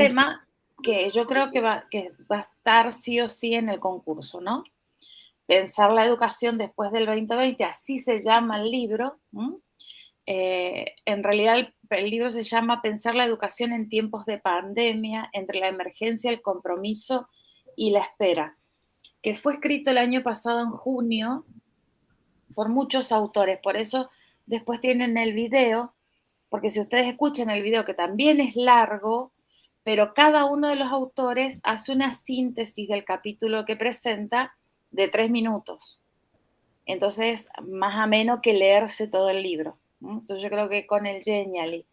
tema que yo creo que va a estar sí o sí en el concurso, ¿no? Pensar la educación después del 2020, así se llama el libro. En realidad el libro se llama Pensar la educación en tiempos de pandemia, entre la emergencia, el compromiso y la espera, que fue escrito el año pasado en junio por muchos autores. Por eso después tienen el video, porque si ustedes escuchan el video, que también es largo, pero cada uno de los autores hace una síntesis del capítulo que presenta de 3 minutos. Entonces, más ameno que leerse todo el libro. Entonces, yo creo que con el Genially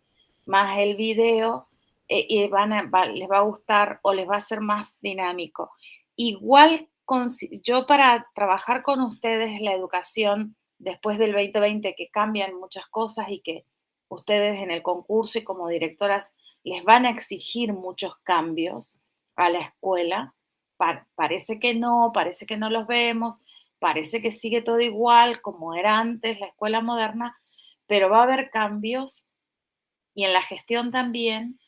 más el video, les va a gustar o les va a ser más dinámico. Igual, yo para trabajar con ustedes la educación después del 2020, que cambian muchas cosas y que ustedes en el concurso y como directoras les van a exigir muchos cambios a la escuela. Parece que no los vemos, parece que sigue todo igual como era antes la escuela moderna, pero va a haber cambios y en la gestión también.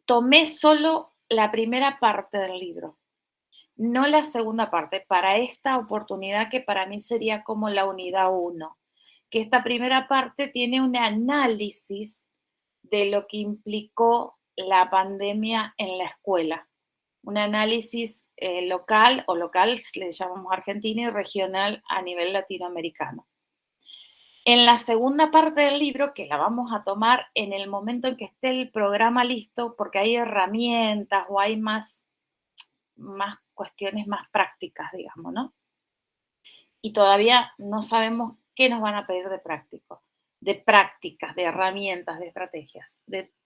Tomé solo la primera parte del libro, no la segunda parte, para esta oportunidad que para mí sería como la unidad uno, que esta primera parte tiene un análisis de lo que implicó la pandemia en la escuela, un análisis local o local, le llamamos Argentina, y regional a nivel latinoamericano. En la segunda parte del libro, que la vamos a tomar en el momento en que esté el programa listo, porque hay herramientas o hay más cuestiones más prácticas, digamos, ¿no? Y todavía no sabemos qué nos van a pedir de práctico, de prácticas, de herramientas, de estrategias.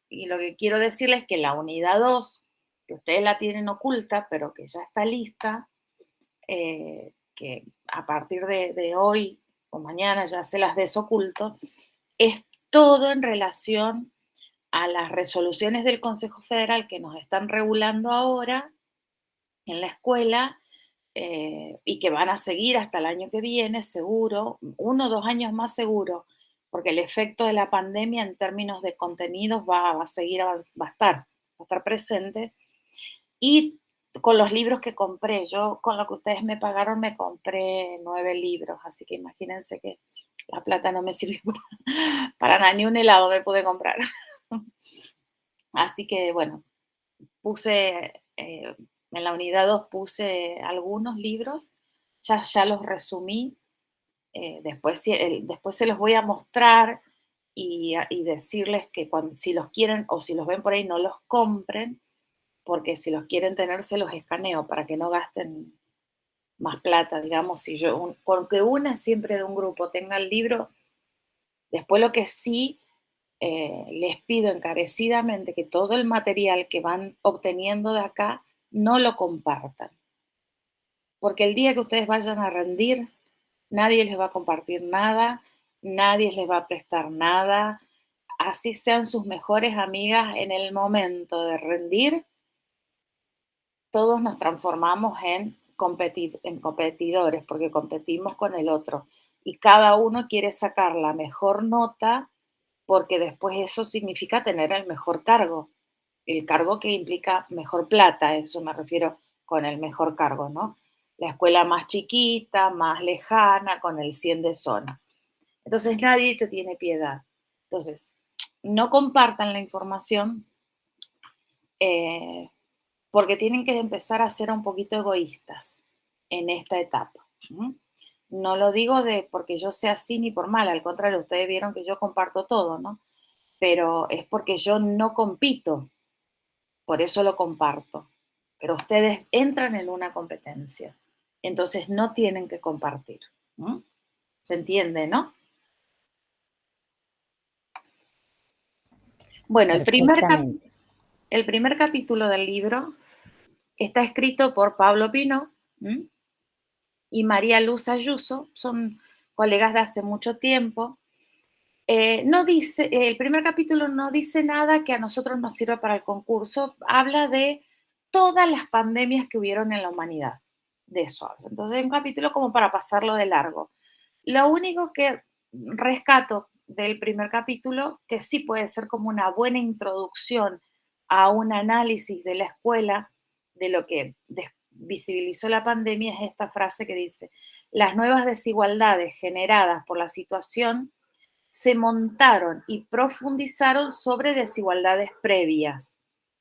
Y lo que quiero decirles es que la unidad 2, que ustedes la tienen oculta, pero que ya está lista, que a partir de hoy o mañana ya se las desoculto, es todo en relación a las resoluciones del Consejo Federal que nos están regulando ahora en la escuela, y que van a seguir hasta el año que viene, seguro, 1 o 2 años más seguro, porque el efecto de la pandemia en términos de contenidos va a seguir, va a estar presente. Y con los libros que compré, yo con lo que ustedes me pagaron me compré 9 libros, así que imagínense que la plata no me sirvió para nada, ni un helado me pude comprar. Así que bueno, puse, en la unidad 2 puse algunos libros, ya los resumí, después se los voy a mostrar y decirles que si los quieren o si los ven por ahí no los compren, porque si los quieren tener se los escaneo para que no gasten más plata, digamos, si con que una siempre de un grupo tenga el libro. Después lo que sí, les pido encarecidamente que todo el material que van obteniendo de acá no lo compartan, porque el día que ustedes vayan a rendir, nadie les va a compartir nada, nadie les va a prestar nada, así sean sus mejores amigas en el momento de rendir, todos nos transformamos en competidores porque competimos con el otro y cada uno quiere sacar la mejor nota porque después eso significa tener el mejor cargo, el cargo que implica mejor plata, eso me refiero con el mejor cargo, ¿no? La escuela más chiquita, más lejana, con el 100 de zona. Entonces nadie te tiene piedad. Entonces, no compartan la información, eh, porque tienen que empezar a ser un poquito egoístas en esta etapa. No lo digo porque yo sea así ni por mal, al contrario, ustedes vieron que yo comparto todo, ¿no? Pero es porque yo no compito, por eso lo comparto. Pero ustedes entran en una competencia, entonces no tienen que compartir. ¿Se entiende, no? Bueno, Perfectamente. el primer capítulo del libro está escrito por Pablo Pino y María Luz Ayuso, son colegas de hace mucho tiempo. No dice, el primer capítulo no dice nada que a nosotros nos sirva para el concurso, habla de todas las pandemias que hubieron en la humanidad, de eso habla. Entonces es un capítulo como para pasarlo de largo. Lo único que rescato del primer capítulo, que sí puede ser como una buena introducción a un análisis de la escuela de lo que visibilizó la pandemia es esta frase que dice: las nuevas desigualdades generadas por la situación se montaron y profundizaron sobre desigualdades previas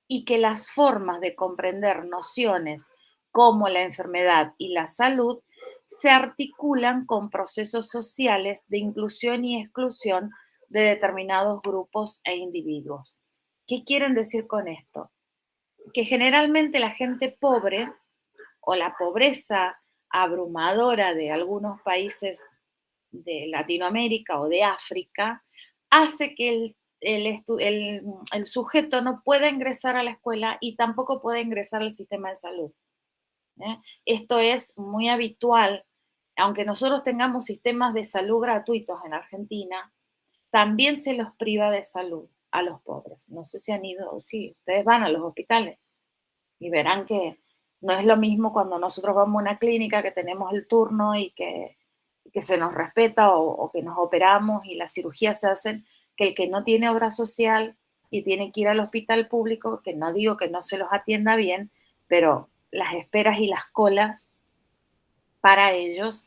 y que las formas de comprender nociones como la enfermedad y la salud se articulan con procesos sociales de inclusión y exclusión de determinados grupos e individuos. ¿Qué quieren decir con esto? Que generalmente la gente pobre o la pobreza abrumadora de algunos países de Latinoamérica o de África hace que el sujeto no pueda ingresar a la escuela y tampoco pueda ingresar al sistema de salud. ¿Eh? Esto es muy habitual, aunque nosotros tengamos sistemas de salud gratuitos en Argentina, también se los priva de salud a los pobres. No sé si han ido, sí, ustedes van a los hospitales y verán que no es lo mismo cuando nosotros vamos a una clínica que tenemos el turno y que se nos respeta o que nos operamos y las cirugías se hacen, que el que no tiene obra social y tiene que ir al hospital público, que no digo que no se los atienda bien, pero las esperas y las colas para ellos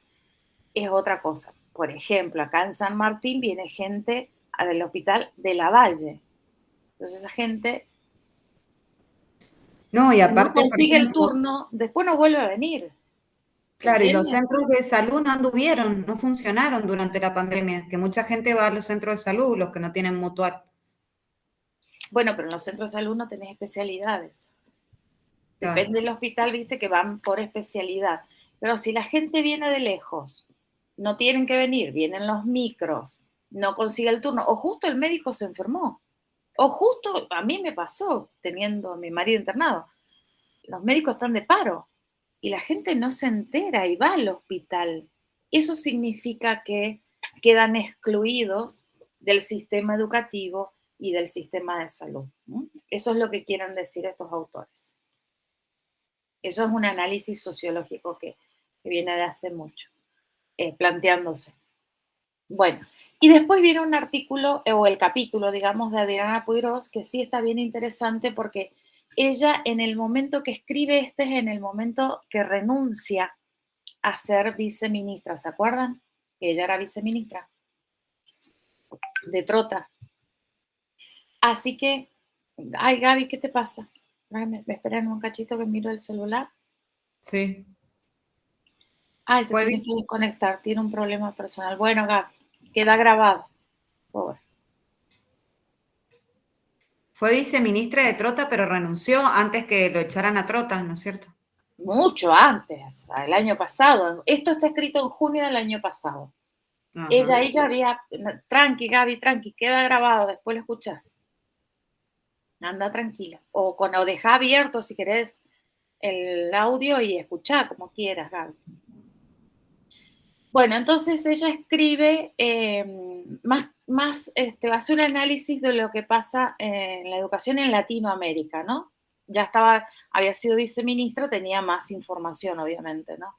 es otra cosa. Por ejemplo, acá en San Martín viene gente del hospital de la Valle. Entonces esa gente No, y no aparte, por consigue el ejemplo, turno, después no vuelve a venir. ¿Se claro, y los entiende? centros de salud no anduvieron, no funcionaron durante la pandemia, que mucha gente va a los centros de salud, los que no tienen mutual. Bueno, pero en los centros de salud no tenés especialidades. Claro. Depende del hospital, viste, que van por especialidad. Pero si la gente viene de lejos, no tienen que venir, vienen los micros, no consigue el turno, o justo el médico se enfermó, o justo a mí me pasó teniendo a mi marido internado. Los médicos están de paro y la gente no se entera y va al hospital. Eso significa que quedan excluidos del sistema educativo y del sistema de salud. ¿No? Eso es lo que quieren decir estos autores. Eso es un análisis sociológico que viene de hace mucho, planteándose. Bueno, y después viene un artículo o el capítulo, digamos, de Adriana Puigros, que sí está bien interesante porque ella en el momento que escribe este es en el momento que renuncia a ser viceministra, ¿se acuerdan? Que ella era viceministra de Trota. Así que, ay Gaby, ¿qué te pasa? Ay, me esperan un cachito que miro el celular. Sí. Ay, se Fue, tiene que desconectar, tiene un problema personal. Bueno, Gaby, queda grabado. Pobre. fue viceministra de Trota, pero renunció antes que lo echaran a Trota, ¿no es cierto? Mucho antes, el año pasado. Esto está escrito en junio del año pasado. Ajá. Ella había, tranqui, Gaby, tranqui, queda grabado, después lo escuchas. Anda tranquila. O deja abierto si querés el audio y escuchá como quieras, Gaby. Bueno, entonces ella escribe hace un análisis de lo que pasa en la educación en Latinoamérica, ¿no? Había sido viceministra, tenía más información, obviamente, ¿no?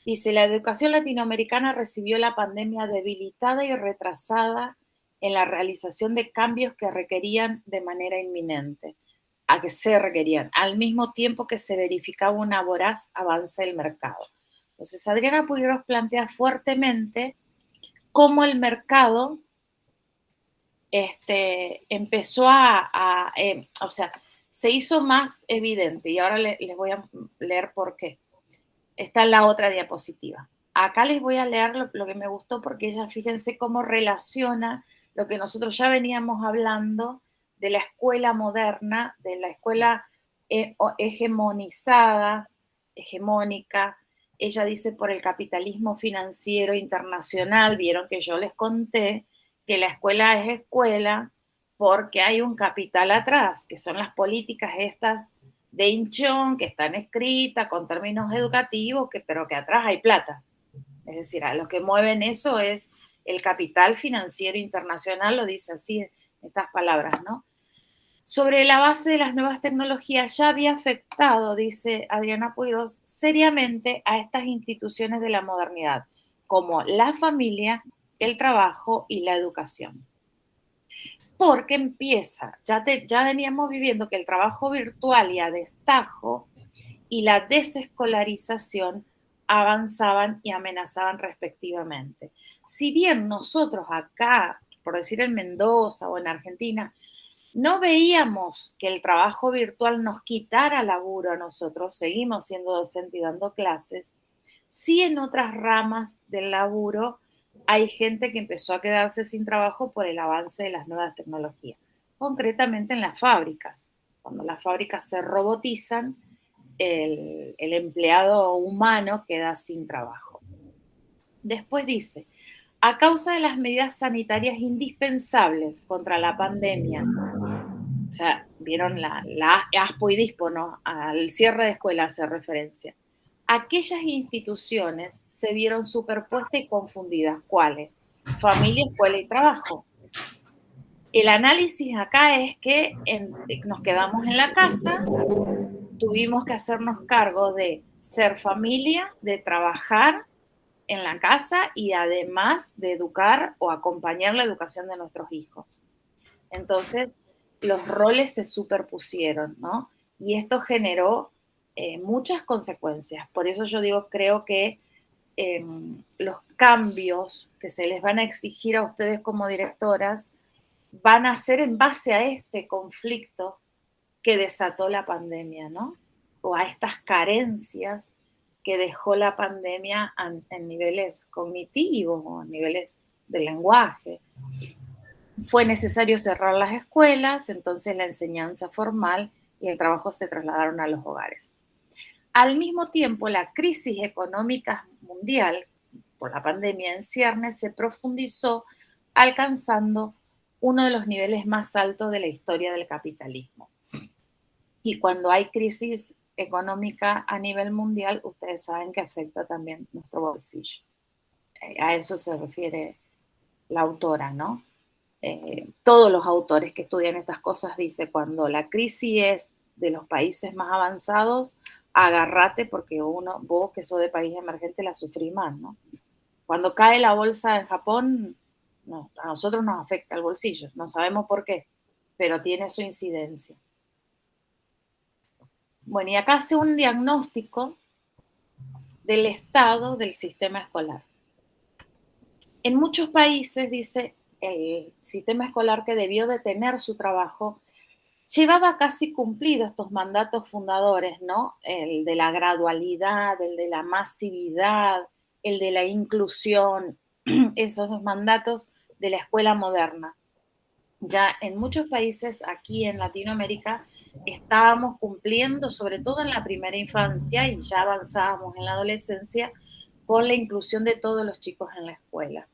Dice, la educación latinoamericana recibió la pandemia debilitada y retrasada en la realización de cambios que requerían de manera inminente, a que se requerían, al mismo tiempo que se verificaba una voraz avance del mercado. Entonces, Adriana Puigros plantea fuertemente cómo el mercado empezó o sea, se hizo más evidente y ahora les voy a leer por qué. Está en la otra diapositiva. Acá les voy a leer lo que me gustó porque ella, fíjense cómo relaciona lo que nosotros ya veníamos hablando de la escuela moderna, de la escuela hegemonizada, hegemónica. Ella dice por el capitalismo financiero internacional, vieron que yo les conté que la escuela es escuela porque hay un capital atrás, que son las políticas estas de hinchón que están escritas con términos educativos, pero que atrás hay plata. Es decir, a los que mueven eso es el capital financiero internacional, lo dice así en estas palabras, ¿no? Sobre la base de las nuevas tecnologías ya había afectado, dice Adriana Puigros, seriamente a estas instituciones de la modernidad, como la familia, el trabajo y la educación. porque empieza, ya veníamos viviendo que el trabajo virtual y a destajo y la desescolarización avanzaban y amenazaban respectivamente. Si bien nosotros acá, por decir en Mendoza o en Argentina, no veíamos que el trabajo virtual nos quitara laburo a nosotros, seguimos siendo docentes y dando clases, sí en otras ramas del laburo hay gente que empezó a quedarse sin trabajo por el avance de las nuevas tecnologías, concretamente en las fábricas. Cuando las fábricas se robotizan, el empleado humano queda sin trabajo. Después dice, a causa de las medidas sanitarias indispensables contra la pandemia, o sea, vieron la ASPO y DISPO, ¿no? Al cierre de escuelas hace referencia. Aquellas instituciones se vieron superpuestas y confundidas. ¿Cuáles? Familia, escuela y trabajo. El análisis acá es que nos quedamos en la casa, tuvimos que hacernos cargo de ser familia, de trabajar en la casa y además de educar o acompañar la educación de nuestros hijos. Entonces, los roles se superpusieron, ¿no? Y esto generó muchas consecuencias. Por eso yo digo, creo que los cambios que se les van a exigir a ustedes como directoras van a ser en base a este conflicto que desató la pandemia, ¿no? O a estas carencias que dejó la pandemia en niveles cognitivos o en niveles de lenguaje. Fue necesario cerrar las escuelas, entonces la enseñanza formal y el trabajo se trasladaron a los hogares. Al mismo tiempo, la crisis económica mundial por la pandemia en ciernes se profundizó, alcanzando uno de los niveles más altos de la historia del capitalismo. Y cuando hay crisis económica a nivel mundial, ustedes saben que afecta también nuestro bolsillo. A eso se refiere la autora, ¿no? Todos los autores que estudian estas cosas dicen, cuando la crisis es de los países más avanzados, agárrate porque vos que sos de país emergente la sufrís más, ¿no? Cuando cae la bolsa en Japón, no, a nosotros nos afecta el bolsillo, no sabemos por qué, pero tiene su incidencia. Bueno, y acá hace un diagnóstico del estado del sistema escolar. En muchos países, dice, el sistema escolar que debió de tener su trabajo llevaba casi cumplido estos mandatos fundadores, ¿no? El de la gradualidad, el de la masividad, el de la inclusión, esos mandatos de la escuela moderna. Ya en muchos países aquí en Latinoamérica estábamos cumpliendo, sobre todo en la primera infancia y ya avanzábamos en la adolescencia, con la inclusión de todos los chicos en la escuela.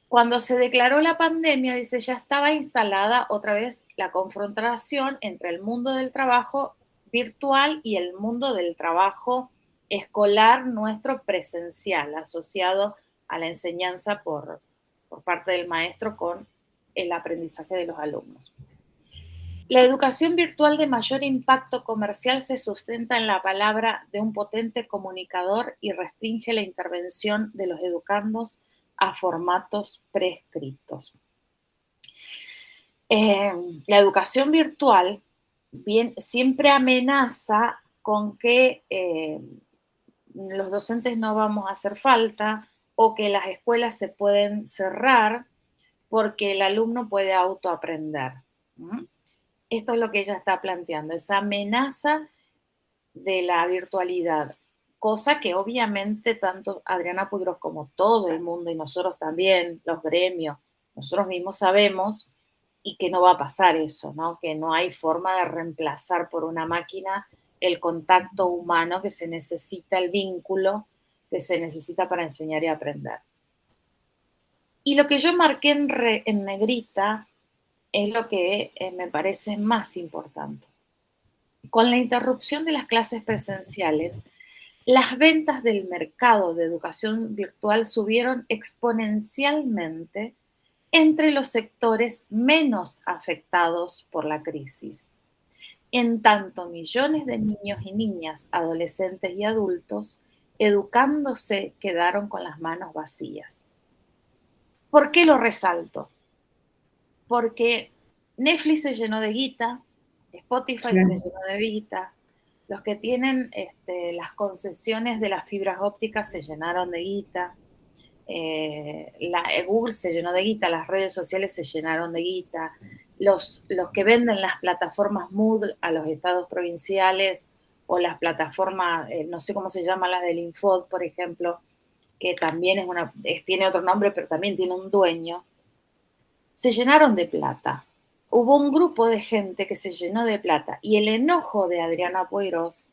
Cuando se declaró la pandemia, dice, ya estaba instalada otra vez la confrontación entre el mundo del trabajo virtual y el mundo del trabajo escolar nuestro presencial, asociado a la enseñanza por parte del maestro con el aprendizaje de los alumnos. La educación virtual de mayor impacto comercial se sustenta en la palabra de un potente comunicador y restringe la intervención de los educandos a formatos prescritos. La educación virtual siempre amenaza con que los docentes no vamos a hacer falta o que las escuelas se pueden cerrar porque el alumno puede autoaprender. Esto es lo que ella está planteando, esa amenaza de la virtualidad, cosa que obviamente tanto Adriana Puigros como todo el mundo y nosotros también, los gremios, nosotros mismos sabemos y que no va a pasar eso, ¿no? Que no hay forma de reemplazar por una máquina el contacto humano que se necesita, el vínculo que se necesita para enseñar y aprender. Y lo que yo marqué en negrita es lo que me parece más importante. Con la interrupción de las clases presenciales, las ventas del mercado de educación virtual subieron exponencialmente entre los sectores menos afectados por la crisis. En tanto, millones de niños y niñas, adolescentes y adultos, educándose, quedaron con las manos vacías. ¿Por qué lo resalto? porque Netflix se llenó de guita, Spotify se llenó de guita, los que tienen las concesiones de las fibras ópticas se llenaron de guita, Google se llenó de guita, las redes sociales se llenaron de guita, los que venden las plataformas Moodle a los estados provinciales o las plataformas, no sé cómo se llama, la del Infod, por ejemplo, que también tiene otro nombre, pero también tiene un dueño, se llenaron de plata. Hubo un grupo de gente que se llenó de plata y el enojo de Adriana Poirós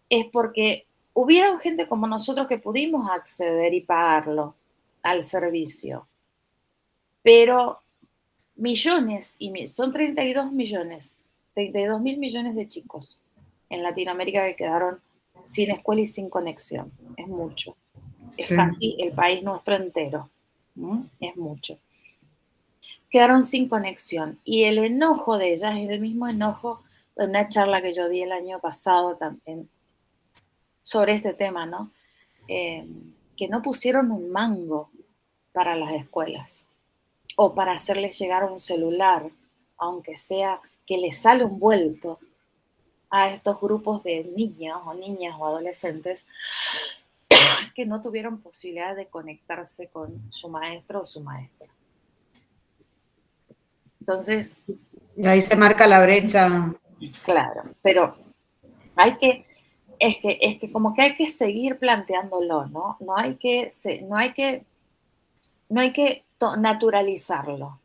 es porque hubieron gente como nosotros que pudimos acceder y pagarlo al servicio, pero millones, son 32 millones, 32 mil millones de chicos en Latinoamérica que quedaron sin escuela y sin conexión. Es mucho. Es casi el país nuestro entero. Es mucho. Quedaron sin conexión. Y el enojo de ellas es el mismo enojo de una charla que yo di el año pasado también sobre este tema, ¿no? Que no pusieron un mango para las escuelas o para hacerles llegar un celular, aunque sea que les sale un vuelto a estos grupos de niños o niñas o adolescentes que no tuvieron posibilidad de conectarse con su maestro o su maestra. Entonces... Y ahí se marca la brecha. Claro, pero es que como que hay que seguir planteándolo, ¿no? No hay que naturalizarlo.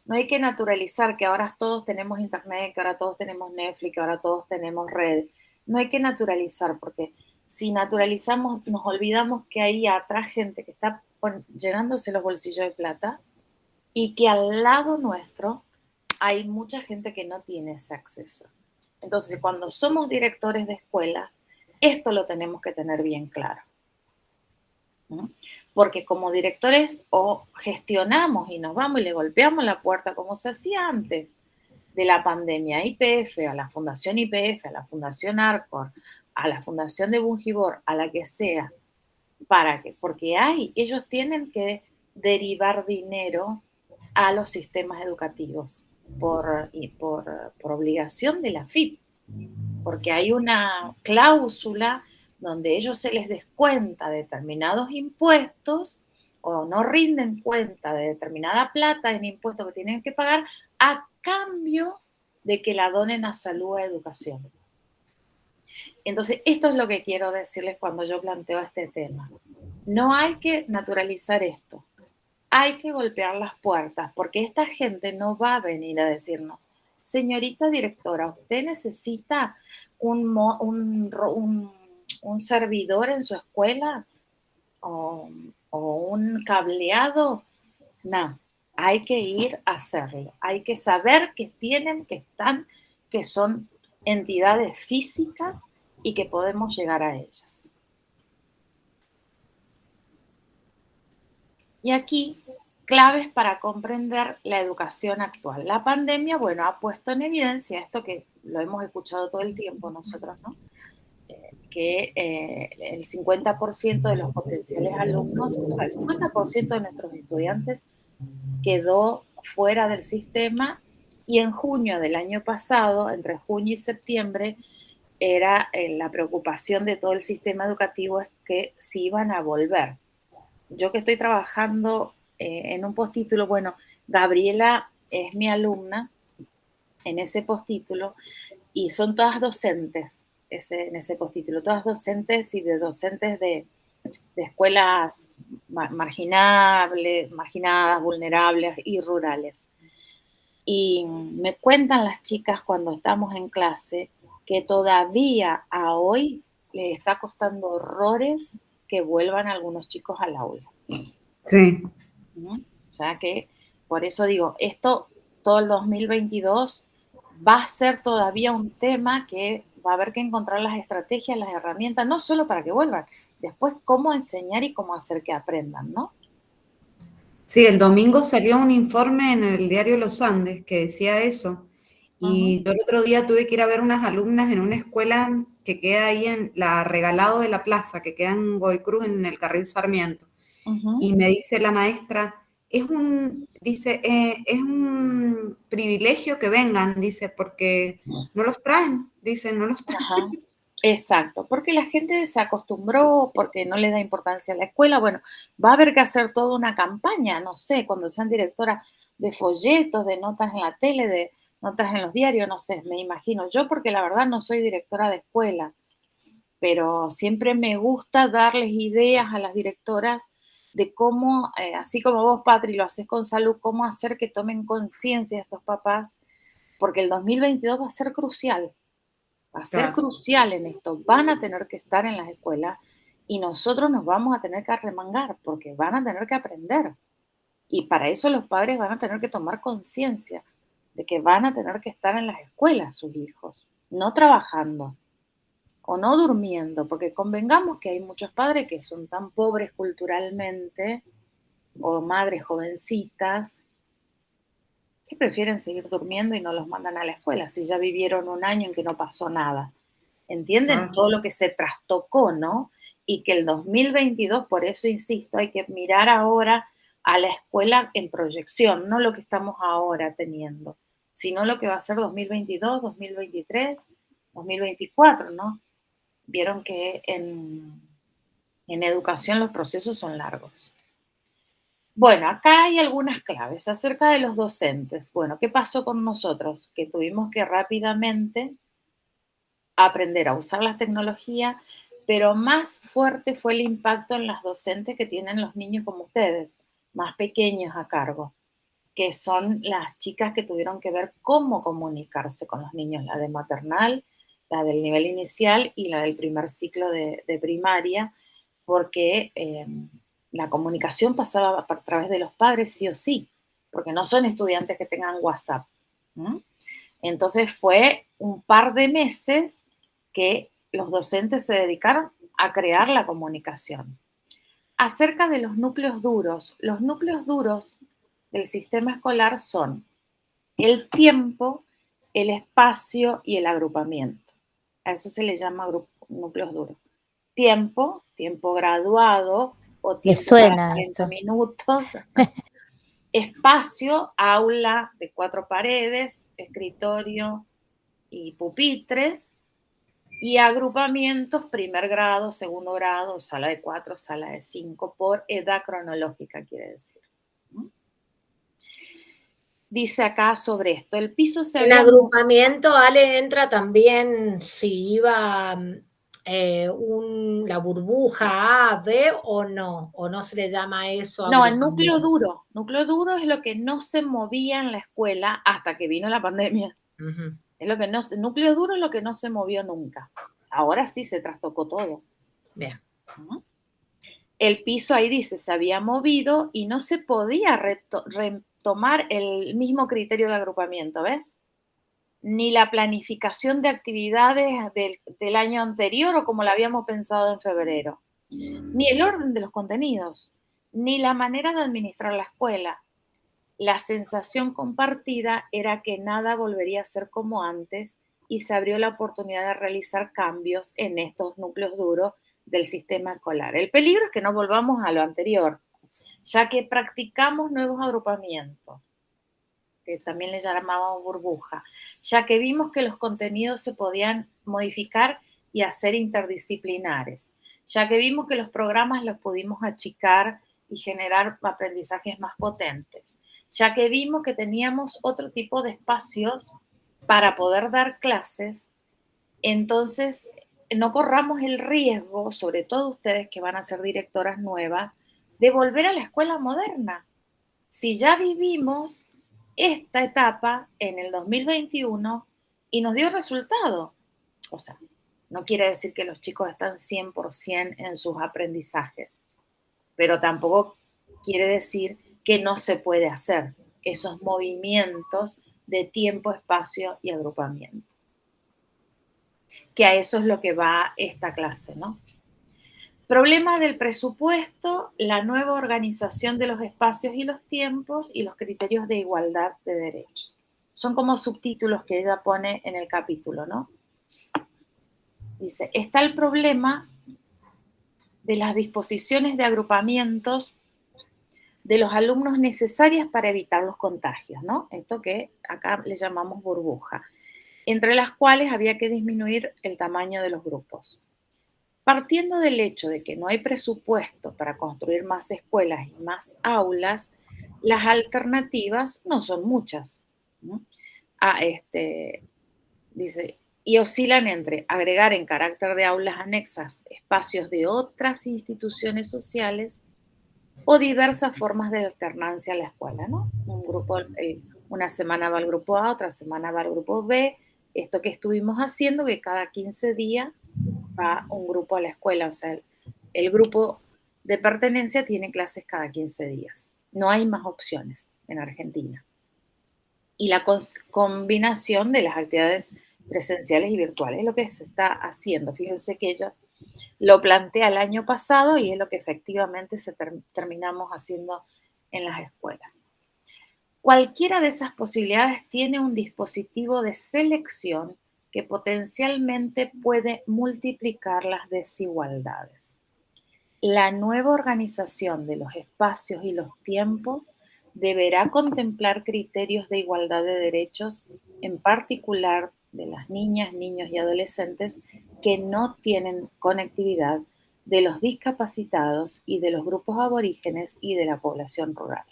No hay que naturalizar que ahora todos tenemos internet, que ahora todos tenemos Netflix, que ahora todos tenemos red. No hay que naturalizar, porque si naturalizamos, nos olvidamos que hay atrás gente que está llenándose los bolsillos de plata y que al lado nuestro hay mucha gente que no tiene ese acceso. Entonces, cuando somos directores de escuela, esto lo tenemos que tener bien claro. ¿No? Porque como directores o gestionamos y nos vamos y le golpeamos la puerta como se hacía antes de la pandemia, a YPF, a la Fundación YPF, a la Fundación Arcor, a la Fundación de Bungibor, a la que sea, porque ellos tienen que derivar dinero a los sistemas educativos por obligación de la FIP, porque hay una cláusula donde ellos se les descuenta determinados impuestos o no rinden cuenta de determinada plata en impuestos que tienen que pagar a cambio de que la donen a salud o a educación. Entonces, esto es lo que quiero decirles cuando yo planteo este tema. No hay que naturalizar esto. Hay que golpear las puertas, porque esta gente no va a venir a decirnos, señorita directora, usted necesita un servidor en su escuela o un cableado. No, hay que ir a hacerlo. Hay que saber que que son entidades físicas y que podemos llegar a ellas. Y aquí, claves para comprender la educación actual. La pandemia, bueno, ha puesto en evidencia esto que lo hemos escuchado todo el tiempo nosotros, ¿no? Que el 50% de los potenciales alumnos, o sea, el 50% de nuestros estudiantes quedó fuera del sistema y en junio del año pasado, entre junio y septiembre, era la preocupación de todo el sistema educativo es que si iban a volver. Yo que estoy trabajando en un postítulo, bueno, Gabriela es mi alumna en ese postítulo y son todas docentes en ese postítulo, todas docentes y de docentes de escuelas marginadas, vulnerables y rurales. Y me cuentan las chicas cuando estamos en clase que todavía a hoy les está costando horrores que vuelvan algunos chicos al aula. Sí. O sea que, por eso digo, esto todo el 2022 va a ser todavía un tema que va a haber que encontrar las estrategias, las herramientas, no solo para que vuelvan, después cómo enseñar y cómo hacer que aprendan, ¿no? Sí, el domingo salió un informe en el diario Los Andes que decía eso. Y yo el otro día tuve que ir a ver unas alumnas en una escuela que queda ahí en la Regalado de la Plaza, que queda en Godoy Cruz, en el carril Sarmiento. Y me dice la maestra, dice, es un privilegio que vengan, dice, porque no los traen, dice, no los traen. Ajá, exacto, porque la gente se acostumbró, porque no le da importancia a la escuela. Bueno, va a haber que hacer toda una campaña, no sé, cuando sean directora de folletos, de notas en la tele, de notas en los diarios, no sé, me imagino. Yo, porque la verdad no soy directora de escuela, pero siempre me gusta darles ideas a las directoras de cómo, así como vos, Patri, lo haces con salud, cómo hacer que tomen conciencia estos papás, porque el 2022 va a ser crucial. Va a ser Claro, crucial en esto. Van a tener que estar en las escuelas y nosotros nos vamos a tener que arremangar porque van a tener que aprender. Y para eso los padres van a tener que tomar conciencia de que van a tener que estar en las escuelas sus hijos, no trabajando o no durmiendo, porque convengamos que hay muchos padres que son tan pobres culturalmente o madres jovencitas que prefieren seguir durmiendo y no los mandan a la escuela si ya vivieron un año en que no pasó nada. ¿Entienden? claro. Todo lo que se trastocó, ¿no? Y que el 2022, por eso insisto, hay que mirar ahora a la escuela en proyección, no lo que estamos ahora teniendo, sino lo que va a ser 2022, 2023, 2024, ¿no? Vieron que en educación los procesos son largos. Bueno, acá hay algunas claves acerca de los docentes. Bueno, ¿qué pasó con nosotros? Que tuvimos que rápidamente aprender a usar la tecnología, pero más fuerte fue el impacto en las docentes que tienen los niños como ustedes, más pequeños a cargo, que son las chicas que tuvieron que ver cómo comunicarse con los niños, la de maternal, la del nivel inicial y la del primer ciclo de primaria, porque la comunicación pasaba a través de los padres sí o sí, porque no son estudiantes que tengan WhatsApp. ¿M? Entonces fue un par de meses que los docentes se dedicaron a crear la comunicación. Acerca de los núcleos duros del sistema escolar son el tiempo, el espacio y el agrupamiento. A eso se le llama núcleos duros. Tiempo graduado o Me tiempo cada suena 40 eso. minutos. Espacio, aula de 4 paredes, escritorio y pupitres, y agrupamientos, primer grado, segundo grado, sala de 4, sala de 5, por edad cronológica, quiere decir. Dice acá sobre esto, el piso se En había... agrupamiento, Ale, entra también si iba la burbuja A, B o no se le llama eso No, el núcleo agrupamiento. duro. Núcleo duro es lo que no se movía en la escuela hasta que vino la pandemia. Ujú. Es lo que no, núcleo duro es lo que no se movió nunca. Ahora sí se trastocó todo. Bien. ¿No? El piso ahí dice se había movido y no se podía retomar el mismo criterio de agrupamiento, ¿ves? Ni la planificación de actividades del año anterior o como la habíamos pensado en febrero, ni el orden de los contenidos, ni la manera de administrar la escuela. La sensación compartida era que nada volvería a ser como antes y se abrió la oportunidad de realizar cambios en estos núcleos duros del sistema escolar. El peligro es que no volvamos a lo anterior, ya que practicamos nuevos agrupamientos, que también le llamábamos burbuja, ya que vimos que los contenidos se podían modificar y hacer interdisciplinares, ya que vimos que los programas los pudimos achicar y generar aprendizajes más potentes, ya que vimos que teníamos otro tipo de espacios para poder dar clases, entonces no corramos el riesgo, sobre todo ustedes que van a ser directoras nuevas, de volver a la escuela moderna. Si ya vivimos esta etapa en el 2021 y nos dio resultado, o sea, no quiere decir que los chicos están 100% en sus aprendizajes, pero tampoco quiere decir que no se puede hacer esos movimientos de tiempo, espacio y agrupamiento. Que a eso es lo que va esta clase, ¿no? Problema del presupuesto, la nueva organización de los espacios y los tiempos y los criterios de igualdad de derechos. Son como subtítulos que ella pone en el capítulo, ¿no? Dice, está el problema de las disposiciones de agrupamientos de los alumnos necesarias para evitar los contagios, ¿no? Esto que acá le llamamos burbuja, entre las cuales había que disminuir el tamaño de los grupos. Partiendo del hecho de que no hay presupuesto para construir más escuelas y más aulas, las alternativas no son muchas, ¿no? Dice, y oscilan entre agregar en carácter de aulas anexas espacios de otras instituciones sociales o diversas formas de alternancia a la escuela, ¿no? Un grupo, una semana va al grupo A, otra semana va al grupo B. Esto que estuvimos haciendo, que cada 15 días va un grupo a la escuela, o sea, el grupo de pertenencia tiene clases cada 15 días. No hay más opciones en Argentina. Y la combinación de las actividades presenciales y virtuales es lo que se está haciendo. Fíjense que ella lo plantea el año pasado y es lo que efectivamente terminamos haciendo en las escuelas. Cualquiera de esas posibilidades tiene un dispositivo de selección que potencialmente puede multiplicar las desigualdades. La nueva organización de los espacios y los tiempos deberá contemplar criterios de igualdad de derechos, en particular de las niñas, niños y adolescentes que no tienen conectividad, de los discapacitados y de los grupos aborígenes y de la población rural.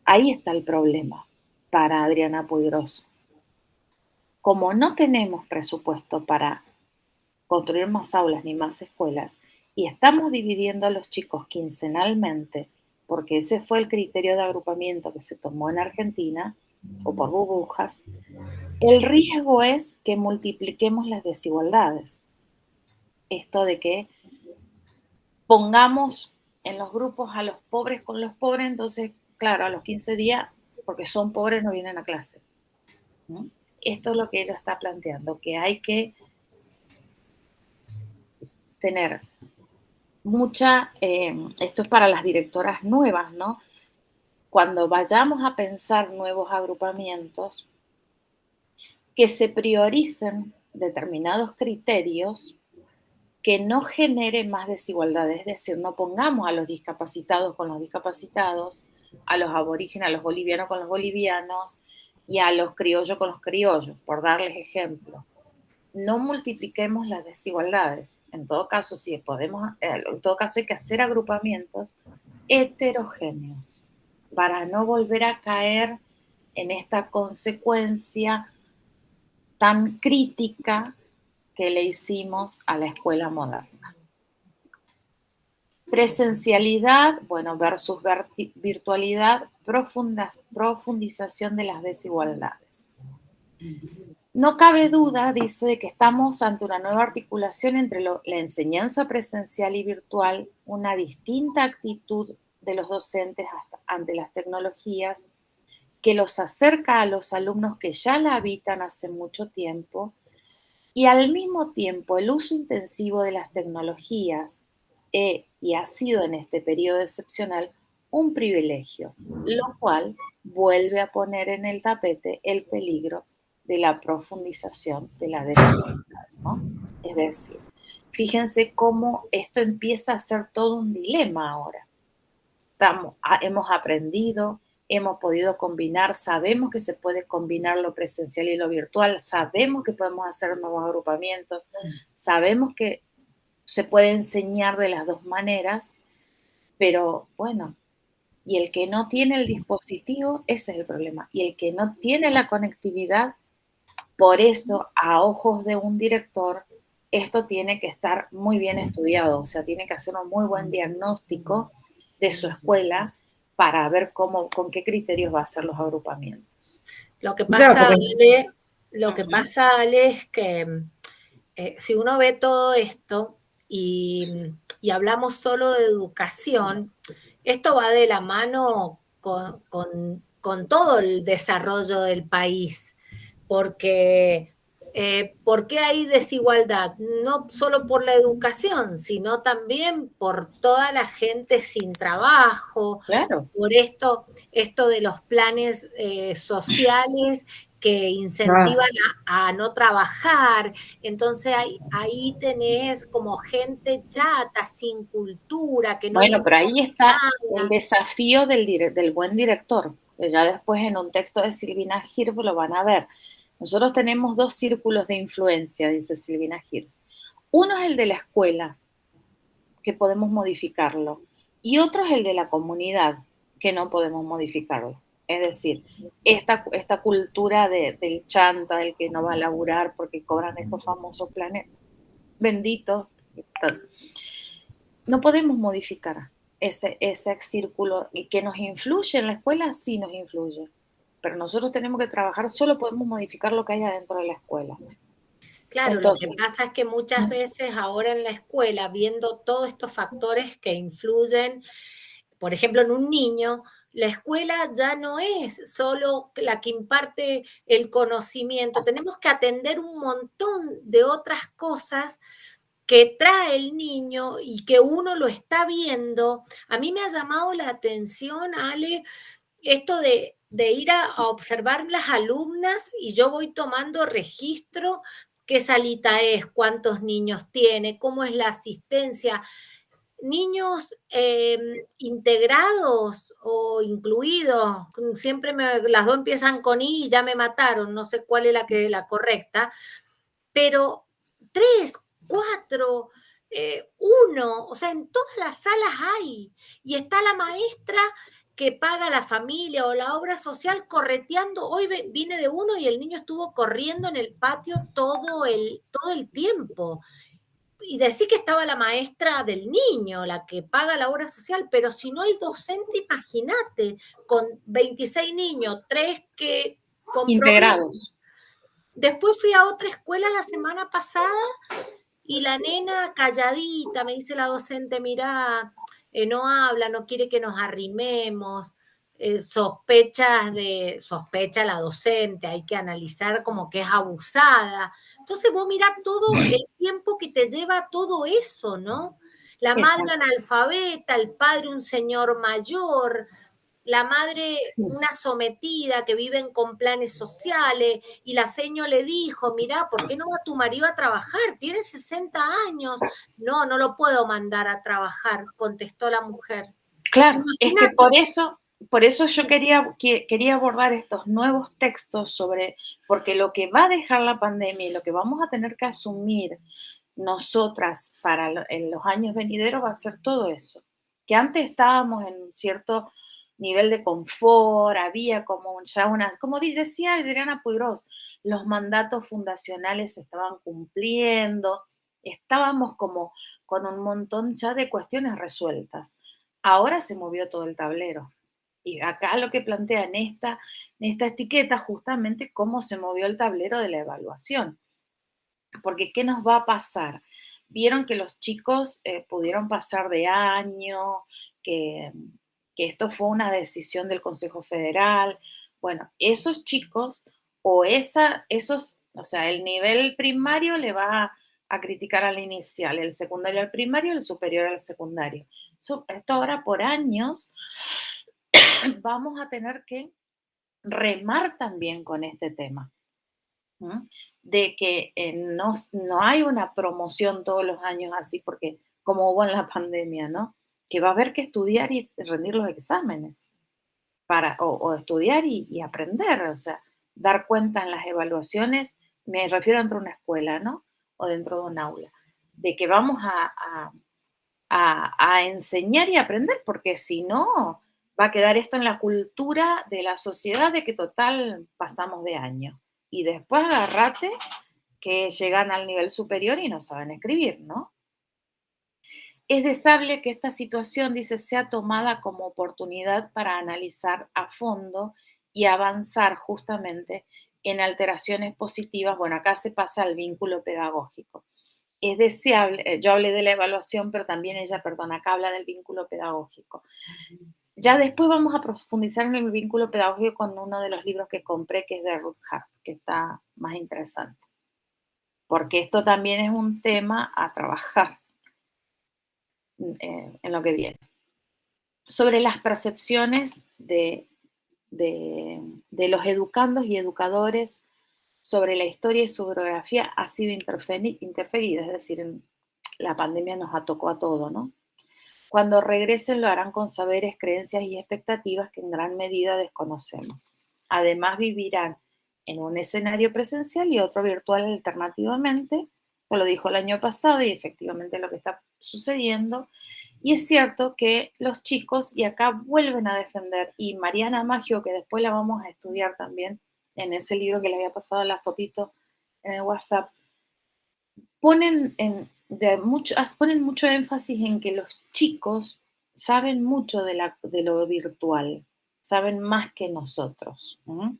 Ahí está el problema para Adriana Puigros. Como no tenemos presupuesto para construir más aulas ni más escuelas y estamos dividiendo a los chicos quincenalmente, porque ese fue el criterio de agrupamiento que se tomó en Argentina, o por burbujas, el riesgo es que multipliquemos las desigualdades. Esto de que pongamos en los grupos a los pobres con los pobres, entonces, claro, a los 15 días, porque son pobres, no vienen a clase, ¿no? Esto es lo que ella está planteando, que hay que tener mucha, esto es para las directoras nuevas, ¿no? Cuando vayamos a pensar nuevos agrupamientos, que se prioricen determinados criterios que no generen más desigualdades, es decir, no pongamos a los discapacitados con los discapacitados, a los aborígenes, a los bolivianos con los bolivianos y a los criollos con los criollos, por darles ejemplo. No multipliquemos las desigualdades. En todo caso, sí podemos, en todo caso hay que hacer agrupamientos heterogéneos para no volver a caer en esta consecuencia tan crítica que le hicimos a la escuela moderna. Presencialidad, bueno, versus virtualidad, profundización de las desigualdades. No cabe duda, dice, de que estamos ante una nueva articulación entre la enseñanza presencial y virtual, una distinta actitud de los docentes ante las tecnologías, que los acerca a los alumnos que ya la habitan hace mucho tiempo, y al mismo tiempo el uso intensivo de las tecnologías y ha sido en este periodo excepcional un privilegio, lo cual vuelve a poner en el tapete el peligro de la profundización de la desigualdad, ¿no? Es decir, fíjense cómo esto empieza a ser todo un dilema ahora. Hemos aprendido, hemos podido combinar, sabemos que se puede combinar lo presencial y lo virtual, sabemos que podemos hacer nuevos agrupamientos, sabemos que se puede enseñar de las dos maneras, pero bueno, y el que no tiene el dispositivo, ese es el problema, y el que no tiene la conectividad, por eso, a ojos de un director, esto tiene que estar muy bien estudiado, o sea, tiene que hacer un muy buen diagnóstico de su escuela para ver con qué criterios va a hacer los agrupamientos. Lo que pasa, Ale, es que si uno ve todo esto y hablamos solo de educación, esto va de la mano con todo el desarrollo del país, porque ¿por qué hay desigualdad? No solo por la educación, sino también por toda la gente sin trabajo, claro, por esto de los planes sociales que incentivan a no trabajar. Entonces ahí tenés como gente chata, sin cultura, que no le Bueno, pero ahí importa está el nada. desafío del buen director, que ya después en un texto de Silvina Hirsch lo van a ver. Nosotros tenemos 2 círculos de influencia, dice Silvina Hirsch. Uno es el de la escuela, que podemos modificarlo, y otro es el de la comunidad, que no podemos modificarlo. Es decir, esta cultura del chanta, del que no va a laburar porque cobran estos famosos planes benditos, no podemos modificar ese círculo y que nos influye en la escuela, sí nos influye. Pero nosotros tenemos que trabajar, solo podemos modificar lo que hay adentro de la escuela. Claro, lo que Entonces, pasa es que muchas veces ahora en la escuela, viendo todos estos factores que influyen, por ejemplo, en un niño, la escuela ya no es solo la que imparte el conocimiento, tenemos que atender un montón de otras cosas que trae el niño y que uno lo está viendo. A mí me ha llamado la atención, Ale, esto de ir a observar las alumnas y yo voy tomando registro, qué salita es, cuántos niños tiene, cómo es la asistencia. Niños integrados o incluidos, siempre las dos empiezan con I y ya me mataron, no sé cuál es la correcta, pero 3, 4, 1, o sea, en todas las salas hay. Y está la maestra que paga la familia o la obra social correteando. Hoy vine de uno y el niño estuvo corriendo en el patio todo el tiempo. Y decir que estaba la maestra del niño, la que paga la obra social, pero si no hay docente, imagínate, con 26 niños, 3 que con problemas. integrados. Después fui a otra escuela la semana pasada y la nena calladita, me dice la docente, mirá, no habla, no quiere que nos arrimemos, sospecha la docente, hay que analizar como que es abusada. Entonces vos mirá todo el tiempo que te lleva todo eso, ¿no? La madre Exacto. analfabeta, el padre un señor mayor, la madre Sí. una sometida que viven con planes sociales y la seño le dijo, mirá, ¿por qué no va tu marido a trabajar? Tiene 60 años. No, no lo puedo mandar a trabajar, contestó la mujer. Claro, es que Imagínate. por eso yo quería abordar estos nuevos textos porque lo que va a dejar la pandemia y lo que vamos a tener que asumir nosotras en los años venideros va a ser todo eso. Que antes estábamos en un cierto nivel de confort, había como ya como decía Adriana Puigros, los mandatos fundacionales se estaban cumpliendo, estábamos como con un montón ya de cuestiones resueltas. Ahora se movió todo el tablero. Y acá lo que plantea en esta etiqueta justamente cómo se movió el tablero de la evaluación. Porque ¿qué nos va a pasar? Vieron que los chicos pudieron pasar de año, que, que esto fue una decisión del Consejo Federal. Bueno, esos chicos o sea, el nivel primario le va a criticar al inicial, el secundario al primario, el superior al secundario. Esto ahora por años vamos a tener que remar también con este tema. ¿Mm? De que no hay una promoción todos los años así, porque como hubo en la pandemia, ¿no? Que va a haber que estudiar y rendir los exámenes o estudiar y aprender, o sea, dar cuenta en las evaluaciones, me refiero dentro de una escuela, ¿no? O dentro de un aula, de que vamos a enseñar y aprender, porque si no, va a quedar esto en la cultura de la sociedad de que total pasamos de año. Y después agárrate que llegan al nivel superior y no saben escribir, ¿no? Es deseable que esta situación, dice, sea tomada como oportunidad para analizar a fondo y avanzar justamente en alteraciones positivas. Bueno, acá se pasa al vínculo pedagógico. Es deseable, yo hablé de la evaluación, pero también ella, perdón, acá habla del vínculo pedagógico. Ya después vamos a profundizar en el vínculo pedagógico con uno de los libros que compré, que es de Ruth Hart, que está más interesante. Porque esto también es un tema a trabajar en lo que viene. Sobre las percepciones de de los educandos y educadores sobre la historia y su biografía ha sido interferida, es decir, la pandemia nos atacó a todo, ¿no? Cuando regresen lo harán con saberes, creencias y expectativas que en gran medida desconocemos. Además vivirán en un escenario presencial y otro virtual alternativamente, lo dijo el año pasado y efectivamente lo que está sucediendo. Y es cierto que los chicos, y acá vuelven a defender, y Mariana Maggio, que después la vamos a estudiar también en ese libro que le había pasado la fotito en el WhatsApp, ponen mucho énfasis en que los chicos saben mucho de lo virtual, saben más que nosotros, ¿no?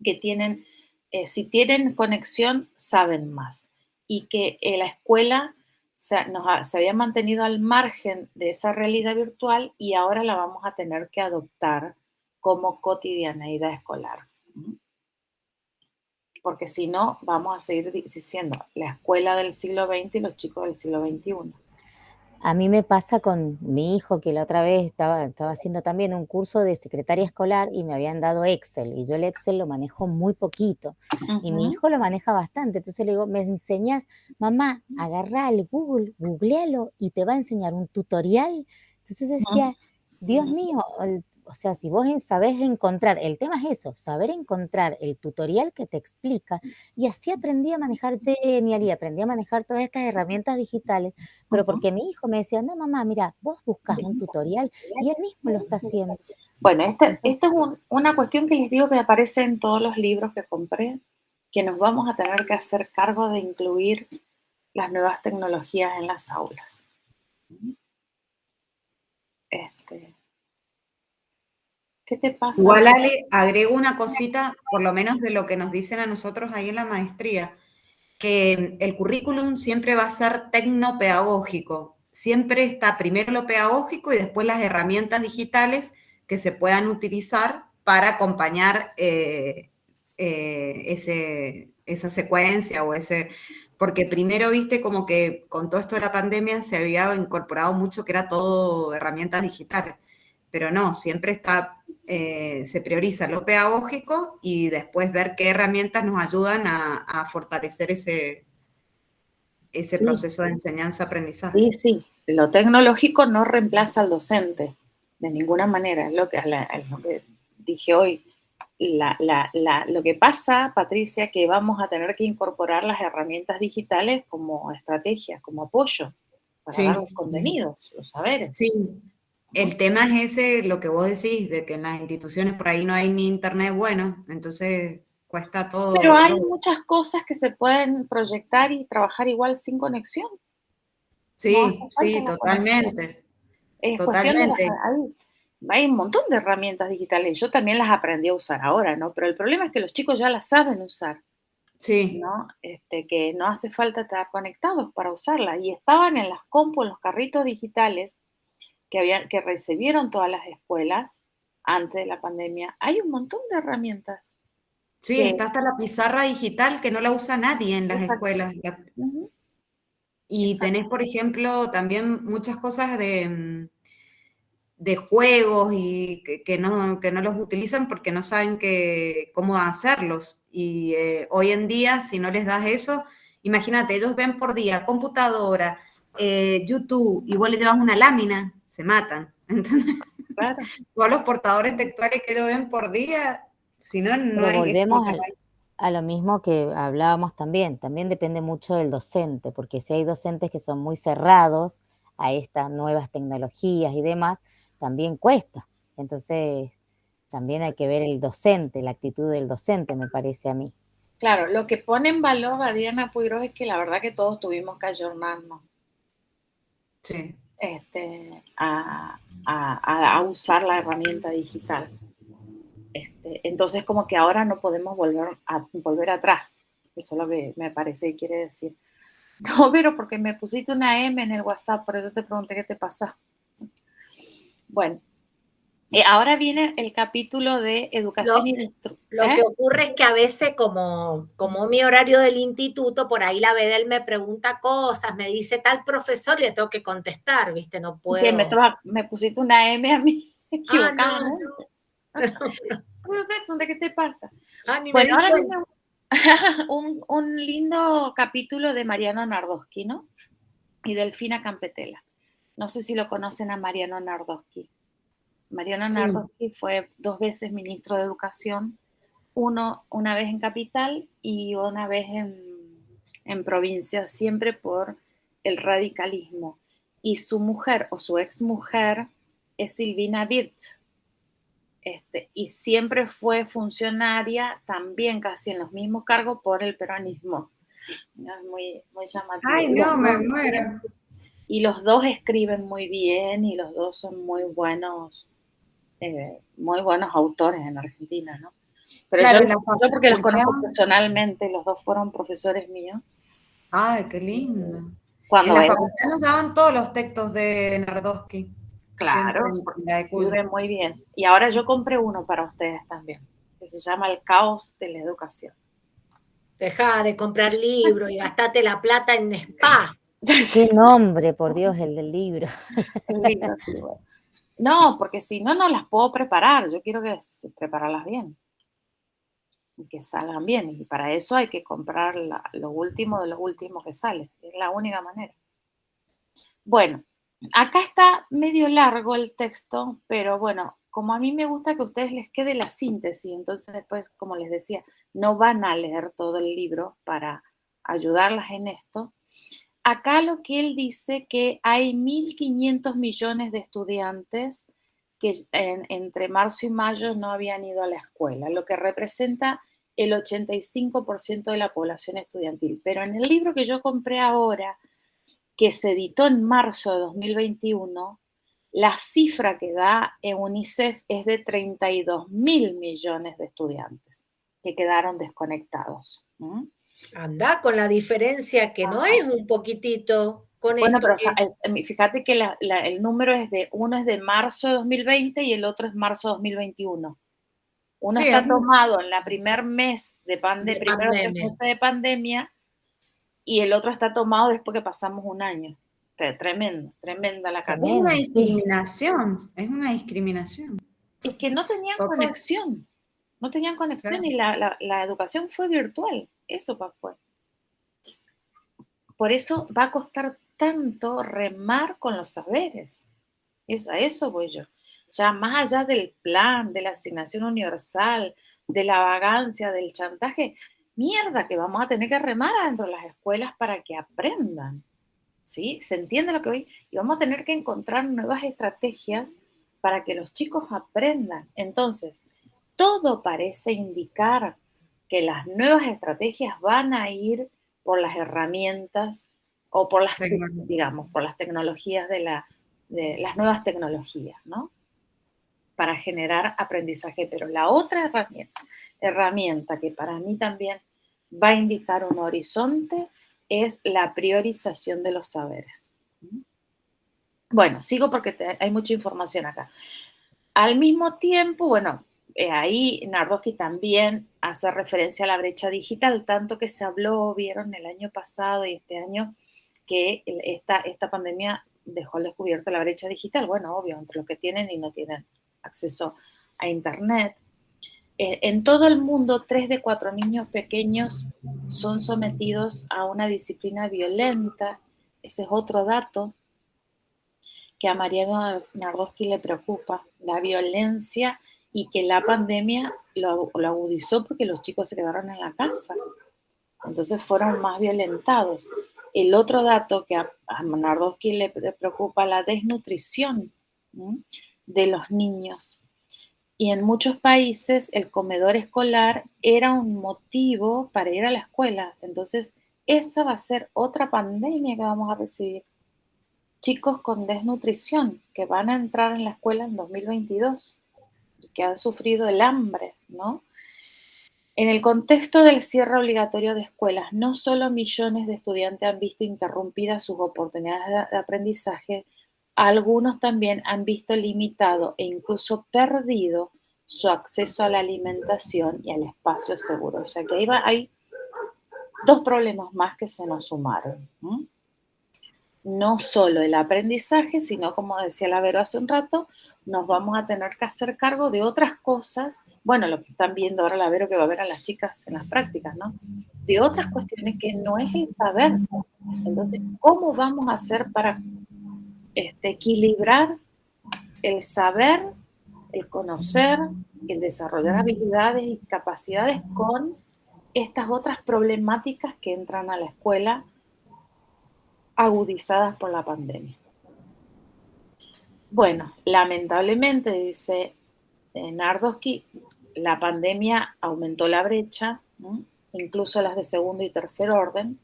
Que tienen, si tienen conexión, saben más. Y que la escuela se había mantenido al margen de esa realidad virtual y ahora la vamos a tener que adoptar como cotidianeidad escolar. Porque si no, vamos a seguir diciendo la escuela del siglo XX y los chicos del siglo XXI. A mí me pasa con mi hijo, que la otra vez estaba haciendo también un curso de secretaria escolar y me habían dado Excel, y yo el Excel lo manejo muy poquito, y mi hijo lo maneja bastante. Entonces le digo, ¿me enseñas? Mamá, agarrá el Google, googlealo y te va a enseñar un tutorial. Entonces yo decía, Dios mío, o sea, si vos sabés encontrar, el tema es eso, saber encontrar el tutorial que te explica, y así aprendí a manejar Genial y aprendí a manejar todas estas herramientas digitales, pero porque mi hijo me decía, no mamá, mira, vos buscas un tutorial y él mismo lo está haciendo. Bueno, esta es una cuestión que les digo que aparece en todos los libros que compré, que nos vamos a tener que hacer cargo de incluir las nuevas tecnologías en las aulas. ¿Qué te pasa? Igual, Ale, agrego una cosita, por lo menos de lo que nos dicen a nosotros ahí en la maestría, que el currículum siempre va a ser tecnopedagógico. Siempre está primero lo pedagógico y después las herramientas digitales que se puedan utilizar para acompañar esa secuencia o ese... Porque primero, viste, como que con todo esto de la pandemia se había incorporado mucho que era todo herramientas digitales, pero no, siempre está... se prioriza lo pedagógico y después ver qué herramientas nos ayudan a fortalecer ese proceso de enseñanza-aprendizaje. Sí, sí. Lo tecnológico no reemplaza al docente de ninguna manera, es lo que dije hoy. Lo que pasa, Patricia, que vamos a tener que incorporar las herramientas digitales como estrategias, como apoyo para dar los contenidos, los saberes. Sí. El tema es ese, lo que vos decís, de que en las instituciones por ahí no hay ni internet bueno, entonces cuesta todo. Pero hay muchas cosas que se pueden proyectar y trabajar igual sin conexión. Sí, sí, totalmente. Es totalmente. Hay un montón de herramientas digitales. Yo también las aprendí a usar ahora, ¿no? Pero el problema es que los chicos ya las saben usar. Sí. ¿No? Que no hace falta estar conectados para usarlas. Y estaban en las compus, en los carritos digitales que recibieron todas las escuelas antes de la pandemia. Hay un montón de herramientas. Sí, está hasta la pizarra digital que no la usa nadie en las escuelas. Y tenés, por ejemplo, también muchas cosas de juegos y que no los utilizan porque no saben cómo hacerlos. Y hoy en día, si no les das eso, imagínate, ellos ven por día computadora, YouTube, y vos le llevas una lámina, se matan. ¿Entendés? Claro. Todos los portadores textuales que ellos ven por día, si no, no hay... Volvemos a lo mismo que hablábamos también depende mucho del docente, porque si hay docentes que son muy cerrados a estas nuevas tecnologías y demás, también cuesta. Entonces, también hay que ver el docente, la actitud del docente, me parece a mí. Claro, lo que pone en valor a Diana Puigros es que la verdad que todos tuvimos que ayornarnos. Sí. A usar la herramienta digital. Entonces, como que ahora no podemos volver atrás. Eso es lo que me parece que quiere decir. No, pero porque me pusiste una M en el WhatsApp, por eso te pregunté qué te pasa. Bueno, ahora viene el capítulo de educación y instrucción. Lo que ocurre es que a veces, como mi horario del instituto, por ahí la Bedel me pregunta cosas, me dice tal profesor y le tengo que contestar, ¿viste? No puedo. Que me pusiste una M a mí equivocada. No. ¿Qué te pasa? Ni me Bueno, di ahora cuenta. viene un lindo capítulo de Mariano Nardowski, ¿no? Y Delfina Campetela. No sé si lo conocen a Mariano Nardowski. Mariano Sí. Nardowski fue 2 veces ministro de Educación, una vez en capital y una vez en provincia, siempre por el radicalismo. Y su mujer o su exmujer es Silvina Birz, y siempre fue funcionaria, también casi en los mismos cargos por el peronismo. Es muy, muy llamativo. Ay, no, me muero. Y los dos escriben muy bien y los dos son muy buenos autores en Argentina, ¿no? Pero Claro, yo en la porque los facultad. conozco personalmente, los dos fueron profesores míos. Ay, qué lindo. En Cuando la era, facultad nos daban todos los textos de Nardowski. claro, Siempre en la ECUL. escribe muy bien. Y ahora yo compré uno para ustedes también, que se llama El caos de la educación. Dejá de comprar libros y gastate la plata en spa. Qué nombre, por Dios, el del libro. El libro, sí, bueno. No, porque si no, no las puedo preparar. Yo quiero prepararlas bien y que salgan bien. Y para eso hay que comprar lo último de lo último que sale. Es la única manera. Bueno, acá está medio largo el texto, pero bueno, como a mí me gusta que a ustedes les quede la síntesis, entonces después, como les decía, no van a leer todo el libro para ayudarlas en esto. Acá lo que él dice que hay 1.500 millones de estudiantes que entre marzo y mayo no habían ido a la escuela, lo que representa el 85% de la población estudiantil. Pero en el libro que yo compré ahora, que se editó en marzo de 2021, la cifra que da UNICEF es de 32.000 millones de estudiantes que quedaron desconectados. Anda con la diferencia que no es un poquitito con Bueno, esto pero que... fíjate que el número uno es de marzo de 2020 y el otro es marzo de 2021. Uno Sí, está tomado en la primer mes de primeros 3 pandemia. meses de pandemia y el otro está tomado después que pasamos un año. Tremenda la es cantidad. una Tremendo, sí. discriminación, es una discriminación. Es que no tenían Total. conexión, no tenían conexión Claro. y la educación fue virtual, eso fue. Por eso va a costar tanto remar con los saberes. A eso voy yo. Ya más allá del plan, de la asignación universal, de la vagancia, del chantaje, mierda que vamos a tener que remar adentro de las escuelas para que aprendan. ¿Sí? ¿Se entiende lo que voy? Y vamos a tener que encontrar nuevas estrategias para que los chicos aprendan. Entonces, todo parece indicar que las nuevas estrategias van a ir por las herramientas o por las, digamos, por las tecnologías de las nuevas tecnologías, ¿no? Para generar aprendizaje. Pero la otra herramienta que para mí también va a indicar un horizonte es la priorización de los saberes. Bueno, sigo porque hay mucha información acá. Al mismo tiempo, bueno, ahí Nardowski también hace referencia a la brecha digital, tanto que se habló, vieron el año pasado y este año, que esta pandemia dejó al descubierto la brecha digital. Bueno, obvio, entre los que tienen y no tienen acceso a Internet. En todo el mundo, 3 de 4 niños pequeños son sometidos a una disciplina violenta. Ese es otro dato que a Mariano Nardowski le preocupa, la violencia, y que la pandemia lo agudizó porque los chicos se quedaron en la casa. Entonces fueron más violentados. El otro dato que a Nardowski le preocupa, la desnutrición de los niños. Y en muchos países el comedor escolar era un motivo para ir a la escuela. Entonces, esa va a ser otra pandemia que vamos a recibir. Chicos con desnutrición que van a entrar en la escuela en 2022 y que han sufrido el hambre, ¿no? En el contexto del cierre obligatorio de escuelas, no solo millones de estudiantes han visto interrumpidas sus oportunidades de aprendizaje, algunos también han visto limitado e incluso perdido su acceso a la alimentación y al espacio seguro. O sea que hay 2 problemas más que se nos sumaron. no solo el aprendizaje, sino, como decía la Vero hace un rato, nos vamos a tener que hacer cargo de otras cosas, bueno, lo que están viendo ahora la Vero que va a ver a las chicas en las prácticas, ¿no? De otras cuestiones que no es el saber. Entonces, ¿cómo vamos a hacer para equilibrar el saber, el conocer, el desarrollar habilidades y capacidades con estas otras problemáticas que entran a la escuela agudizadas por la pandemia? Bueno, lamentablemente, dice Nardowski, la pandemia aumentó la brecha, ¿no? Incluso las de segundo y tercer orden.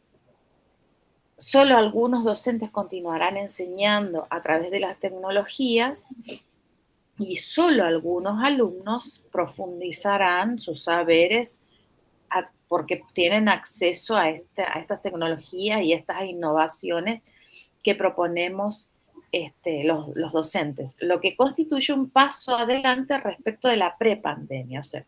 Solo algunos docentes continuarán enseñando a través de las tecnologías y solo algunos alumnos profundizarán sus saberes porque tienen acceso a estas tecnologías y estas innovaciones que proponemos los docentes, lo que constituye un paso adelante respecto de la prepandemia. O sea,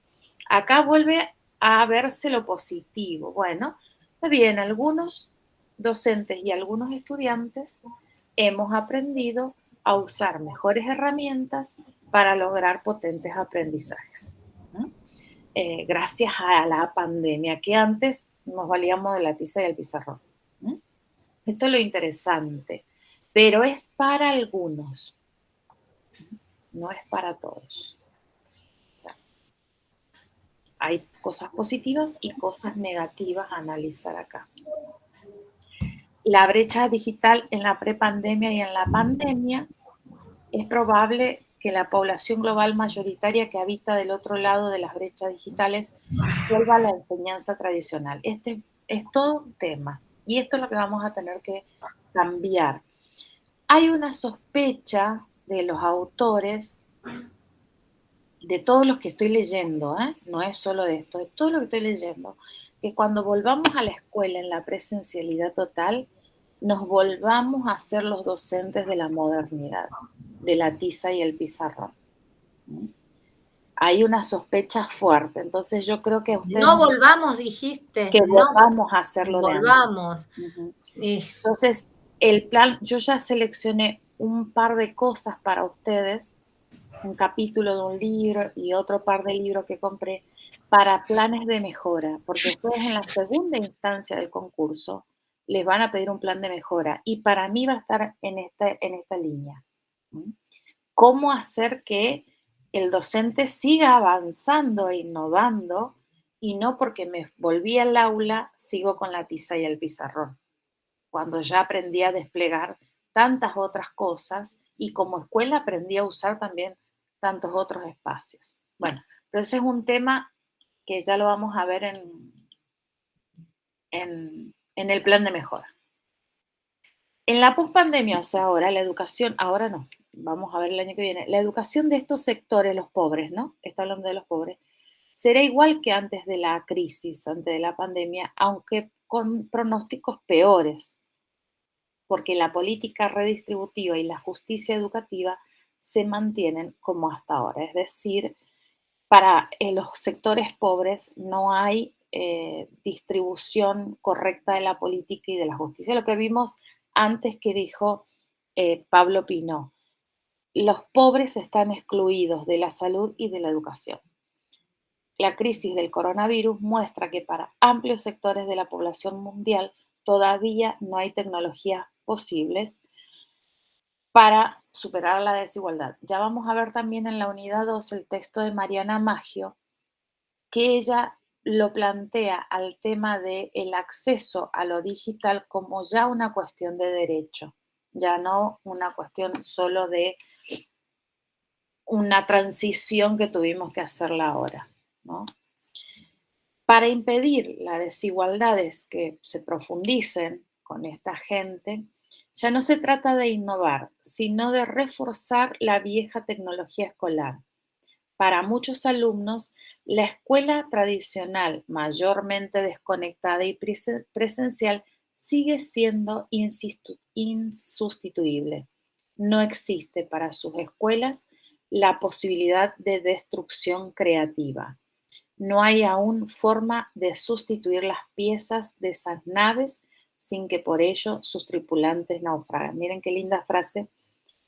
acá vuelve a verse lo positivo. Bueno, está bien, algunos docentes y algunos estudiantes hemos aprendido a usar mejores herramientas para lograr potentes aprendizajes, ¿no? Gracias a la pandemia, que antes nos valíamos de la tiza y el pizarrón, ¿no? Esto es lo interesante, pero es para algunos, no es para todos. O sea, hay cosas positivas y cosas negativas a analizar acá. La brecha digital en la prepandemia y en la pandemia, es probable que la población global mayoritaria que habita del otro lado de las brechas digitales vuelva a la enseñanza tradicional. Este es todo un tema y esto es lo que vamos a tener que cambiar. Hay una sospecha de los autores, de todos los que estoy leyendo, no es solo de esto, de todo lo que estoy leyendo, que cuando volvamos a la escuela en la presencialidad total, nos volvamos a ser los docentes de la modernidad, de la tiza y el pizarrón. Hay una sospecha fuerte, entonces yo creo que ustedes... No volvamos, dijiste. Que no volvamos a hacerlo de antes. Volvamos. Entonces, el plan, yo ya seleccioné un par de cosas para ustedes, un capítulo de un libro y otro par de libros que compré para planes de mejora, porque ustedes en la segunda instancia del concurso les van a pedir un plan de mejora y para mí va a estar en esta línea. ¿Cómo hacer que el docente siga avanzando e innovando y no porque me volví al aula sigo con la tiza y el pizarrón? Cuando ya aprendí a desplegar tantas otras cosas y como escuela aprendí a usar también tantos otros espacios. Bueno, pero ese es un tema que ya lo vamos a ver en el plan de mejora. En la pospandemia, o sea, ahora la educación, ahora no, vamos a ver el año que viene, la educación de estos sectores, los pobres, ¿no? Está hablando de los pobres, será igual que antes de la crisis, antes de la pandemia, aunque con pronósticos peores, porque la política redistributiva y la justicia educativa se mantienen como hasta ahora. Es decir, para los sectores pobres no hay distribución correcta de la política y de la justicia. Lo que vimos antes que dijo Pablo Pinó, los pobres están excluidos de la salud y de la educación. La crisis del coronavirus muestra que para amplios sectores de la población mundial todavía no hay tecnologías posibles para superar la desigualdad. Ya vamos a ver también en la unidad 2 el texto de Mariana Maggio, que ella lo plantea al tema del acceso a lo digital como ya una cuestión de derecho, ya no una cuestión solo de una transición que tuvimos que hacerla ahora, ¿no? Para impedir las desigualdades que se profundicen con esta gente, ya no se trata de innovar, sino de reforzar la vieja tecnología escolar. Para muchos alumnos, la escuela tradicional, mayormente desconectada y presencial, sigue siendo insustituible. No existe para sus escuelas la posibilidad de destrucción creativa. No hay aún forma de sustituir las piezas de esas naves sin que por ello sus tripulantes naufraguen. Miren qué linda frase.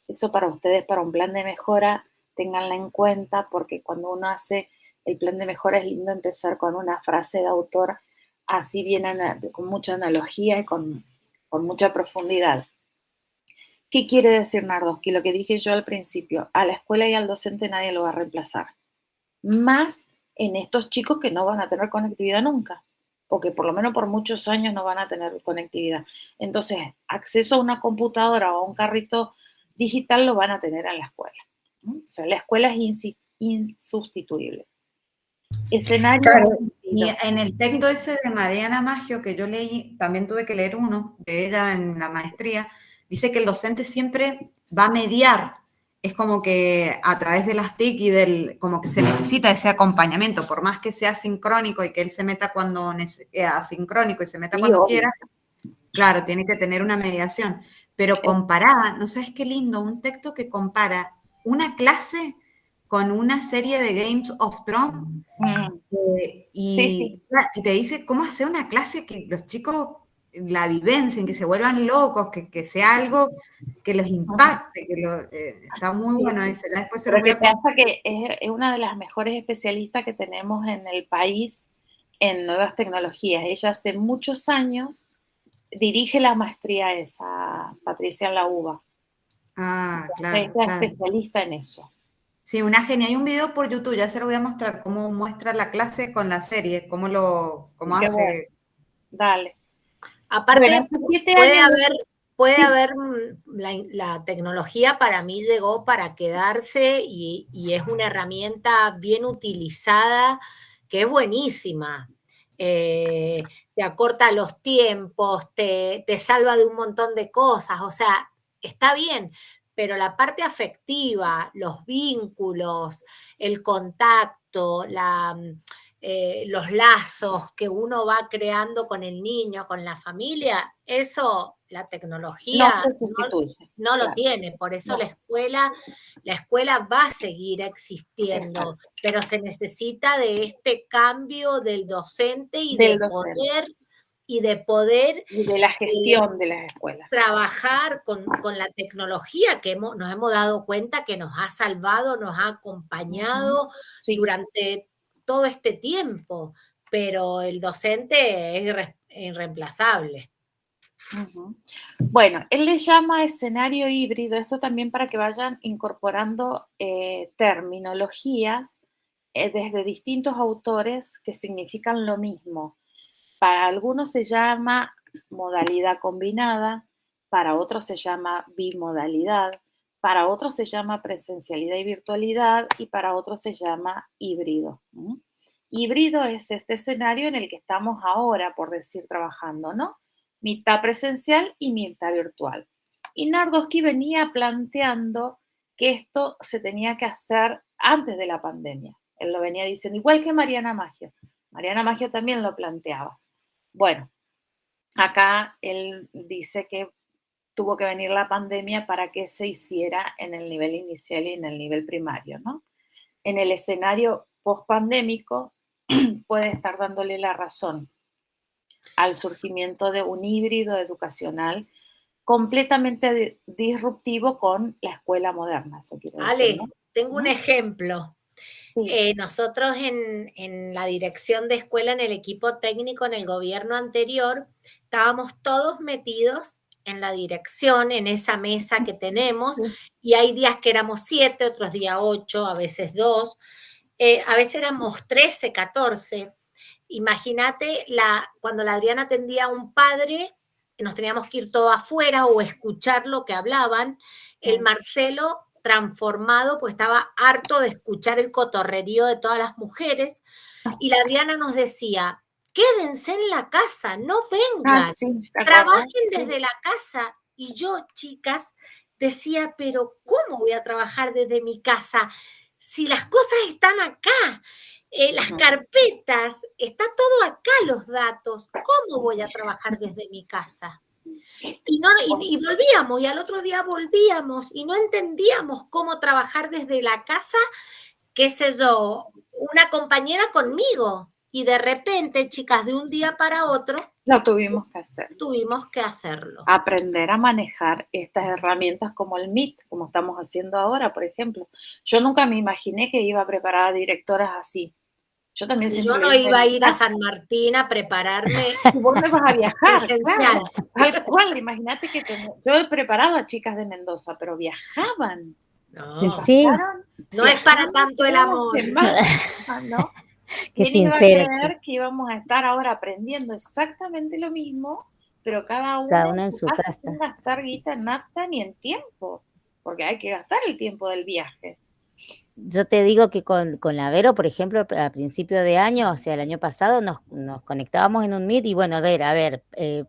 Eso para ustedes, para un plan de mejora, ténganla en cuenta, porque cuando uno hace el plan de mejora es lindo empezar con una frase de autor así bien con mucha analogía y con mucha profundidad. ¿Qué quiere decir Nardowski? Lo que dije yo al principio, a la escuela y al docente nadie lo va a reemplazar. Más en estos chicos que no van a tener conectividad nunca, o que por lo menos por muchos años no van a tener conectividad. Entonces, acceso a una computadora o a un carrito digital lo van a tener en la escuela. O sea, la escuela es insustituible. Escenario. Claro, y en el texto ese de Mariana Maggio que yo leí, también tuve que leer uno de ella en la maestría, dice que el docente siempre va a mediar. Es como que a través de las TIC y como que se necesita ese acompañamiento, por más que sea sincrónico y que él se meta cuando asincrónico y se meta cuando quiera, claro, tiene que tener una mediación. Pero comparada, ¿no sabes qué lindo? Un texto que compara una clase con una serie de Games of Thrones y te dice cómo hacer una clase que los chicos la vivencien, que se vuelvan locos, que sea algo que los impacte, está muy bueno ese. Después Pero que pasa que es una de las mejores especialistas que tenemos en el país en nuevas tecnologías. Ella hace muchos años dirige la maestría esa, Patricia en la UBA. Ah, claro. Es especialista en eso. Sí, una genia. Hay un video por YouTube, ya se lo voy a mostrar, cómo muestra la clase con la serie, cómo hace. Bueno. Dale. Aparte, puede haber la tecnología para mí llegó para quedarse y es una herramienta bien utilizada que es buenísima. Te acorta los tiempos, te salva de un montón de cosas, o sea, está bien, pero la parte afectiva, los vínculos, el contacto, los lazos que uno va creando con el niño, con la familia, eso la tecnología no lo tiene. Por eso la escuela va a seguir existiendo, pero se necesita de este cambio del docente y de poder y de la gestión de las escuelas. Trabajar con la tecnología que nos hemos dado cuenta que nos ha salvado, nos ha acompañado durante todo este tiempo, pero el docente es irreemplazable. Bueno, él le llama escenario híbrido, esto también para que vayan incorporando terminologías desde distintos autores que significan lo mismo. Para algunos se llama modalidad combinada, para otros se llama bimodalidad, para otros se llama presencialidad y virtualidad y para otros se llama híbrido. Híbrido es este escenario en el que estamos ahora, por decir, trabajando, ¿no? Mitad presencial y mitad virtual. Y Nardowski venía planteando que esto se tenía que hacer antes de la pandemia. Él lo venía diciendo, igual que Mariana Maggio. Mariana Maggio también lo planteaba. Bueno, acá él dice que tuvo que venir la pandemia para que se hiciera en el nivel inicial y en el nivel primario, ¿no? En el escenario post-pandémico puede estar dándole la razón al surgimiento de un híbrido educacional completamente disruptivo con la escuela moderna. Eso quiero decir, ¿no? Tengo un ejemplo. Sí. Nosotros en la dirección de escuela, en el equipo técnico, en el gobierno anterior, estábamos todos metidos en la dirección, en esa mesa que tenemos, y hay días que éramos 7, otros días 8, a veces 2, a veces éramos 13, 14. Imagínate cuando la Adriana atendía a un padre, nos teníamos que ir todos afuera o escuchar lo que hablaban. El Marcelo transformado, pues estaba harto de escuchar el cotorrerío de todas las mujeres, y la Adriana nos decía, quédense en la casa, no vengan, trabajen desde la casa. Y yo, chicas, decía, pero ¿cómo voy a trabajar desde mi casa si las cosas están acá? Las carpetas, está todo acá los datos, ¿cómo voy a trabajar desde mi casa? Y volvíamos, y al otro día volvíamos, y no entendíamos cómo trabajar desde la casa, qué sé yo, una compañera conmigo, y de repente, chicas, de un día para otro, Lo tuvimos que hacer. Tuvimos que hacerlo. Aprender a manejar estas herramientas como el Meet, como estamos haciendo ahora, por ejemplo. Yo nunca me imaginé que iba a preparar a directoras así. Yo también Yo no iba a ir a San Martín a prepararme. Y vos me vas a viajar, presencial. claro, tal cual. Imagínate que yo he preparado a chicas de Mendoza, pero viajaban. No, Sí. No es para tanto el amor. ¿No? Qué ¿Quién iba a sincera, creer que íbamos a estar ahora aprendiendo exactamente lo mismo, pero cada una en su casa. sin gastar guita en nafta ni en tiempo? Porque hay que gastar el tiempo del viaje. Yo te digo que con la Vero, por ejemplo, a principio de año, o sea, el año pasado, nos conectábamos en un Meet y bueno, a ver,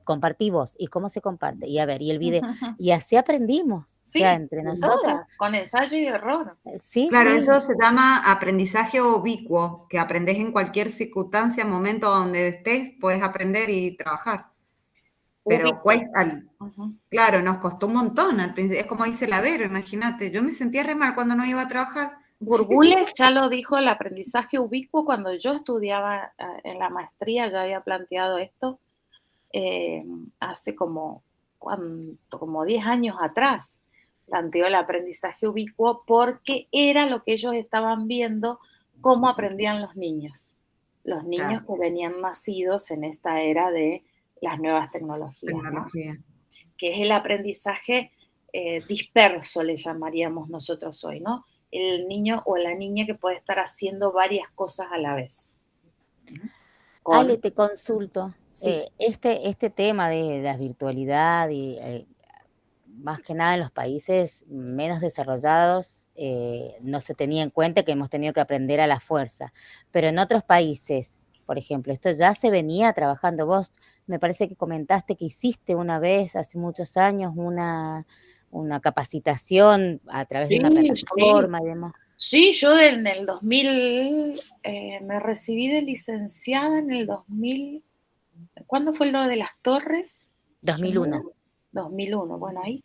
compartí vos, ¿y cómo se comparte? Y a ver, y el video. Y así aprendimos, Sí, o sea, entre nosotros. todas, con ensayo y error. Sí, Claro, sí. eso se llama aprendizaje ubicuo, que aprendes en cualquier circunstancia, momento donde estés, puedes aprender y trabajar. Pero Ubicuo. cuesta, claro, nos costó un montón al principio. Es como dice la Vero, imagínate, yo me sentía re mal cuando no iba a trabajar. Burbules ya lo dijo, el aprendizaje ubicuo, cuando yo estudiaba en la maestría, ya había planteado esto hace como 10 años atrás. Planteó el aprendizaje ubicuo porque era lo que ellos estaban viendo cómo aprendían los niños. Los niños que venían nacidos en esta era de las nuevas tecnologías. ¿no? Que es el aprendizaje disperso, le llamaríamos nosotros hoy, ¿no? El niño o la niña que puede estar haciendo varias cosas a la vez. Ale, te consulto. Sí. Este tema de la virtualidad y más que nada en los países menos desarrollados no se tenía en cuenta, que hemos tenido que aprender a la fuerza. Pero en otros países, por ejemplo, esto ya se venía trabajando. Vos me parece que comentaste que hiciste una vez, hace muchos años, una capacitación a través de una plataforma y demás. Sí, yo en el 2000 me recibí de licenciada en el 2000. ¿Cuándo fue lo de las torres? 2001. 2001, bueno, ahí.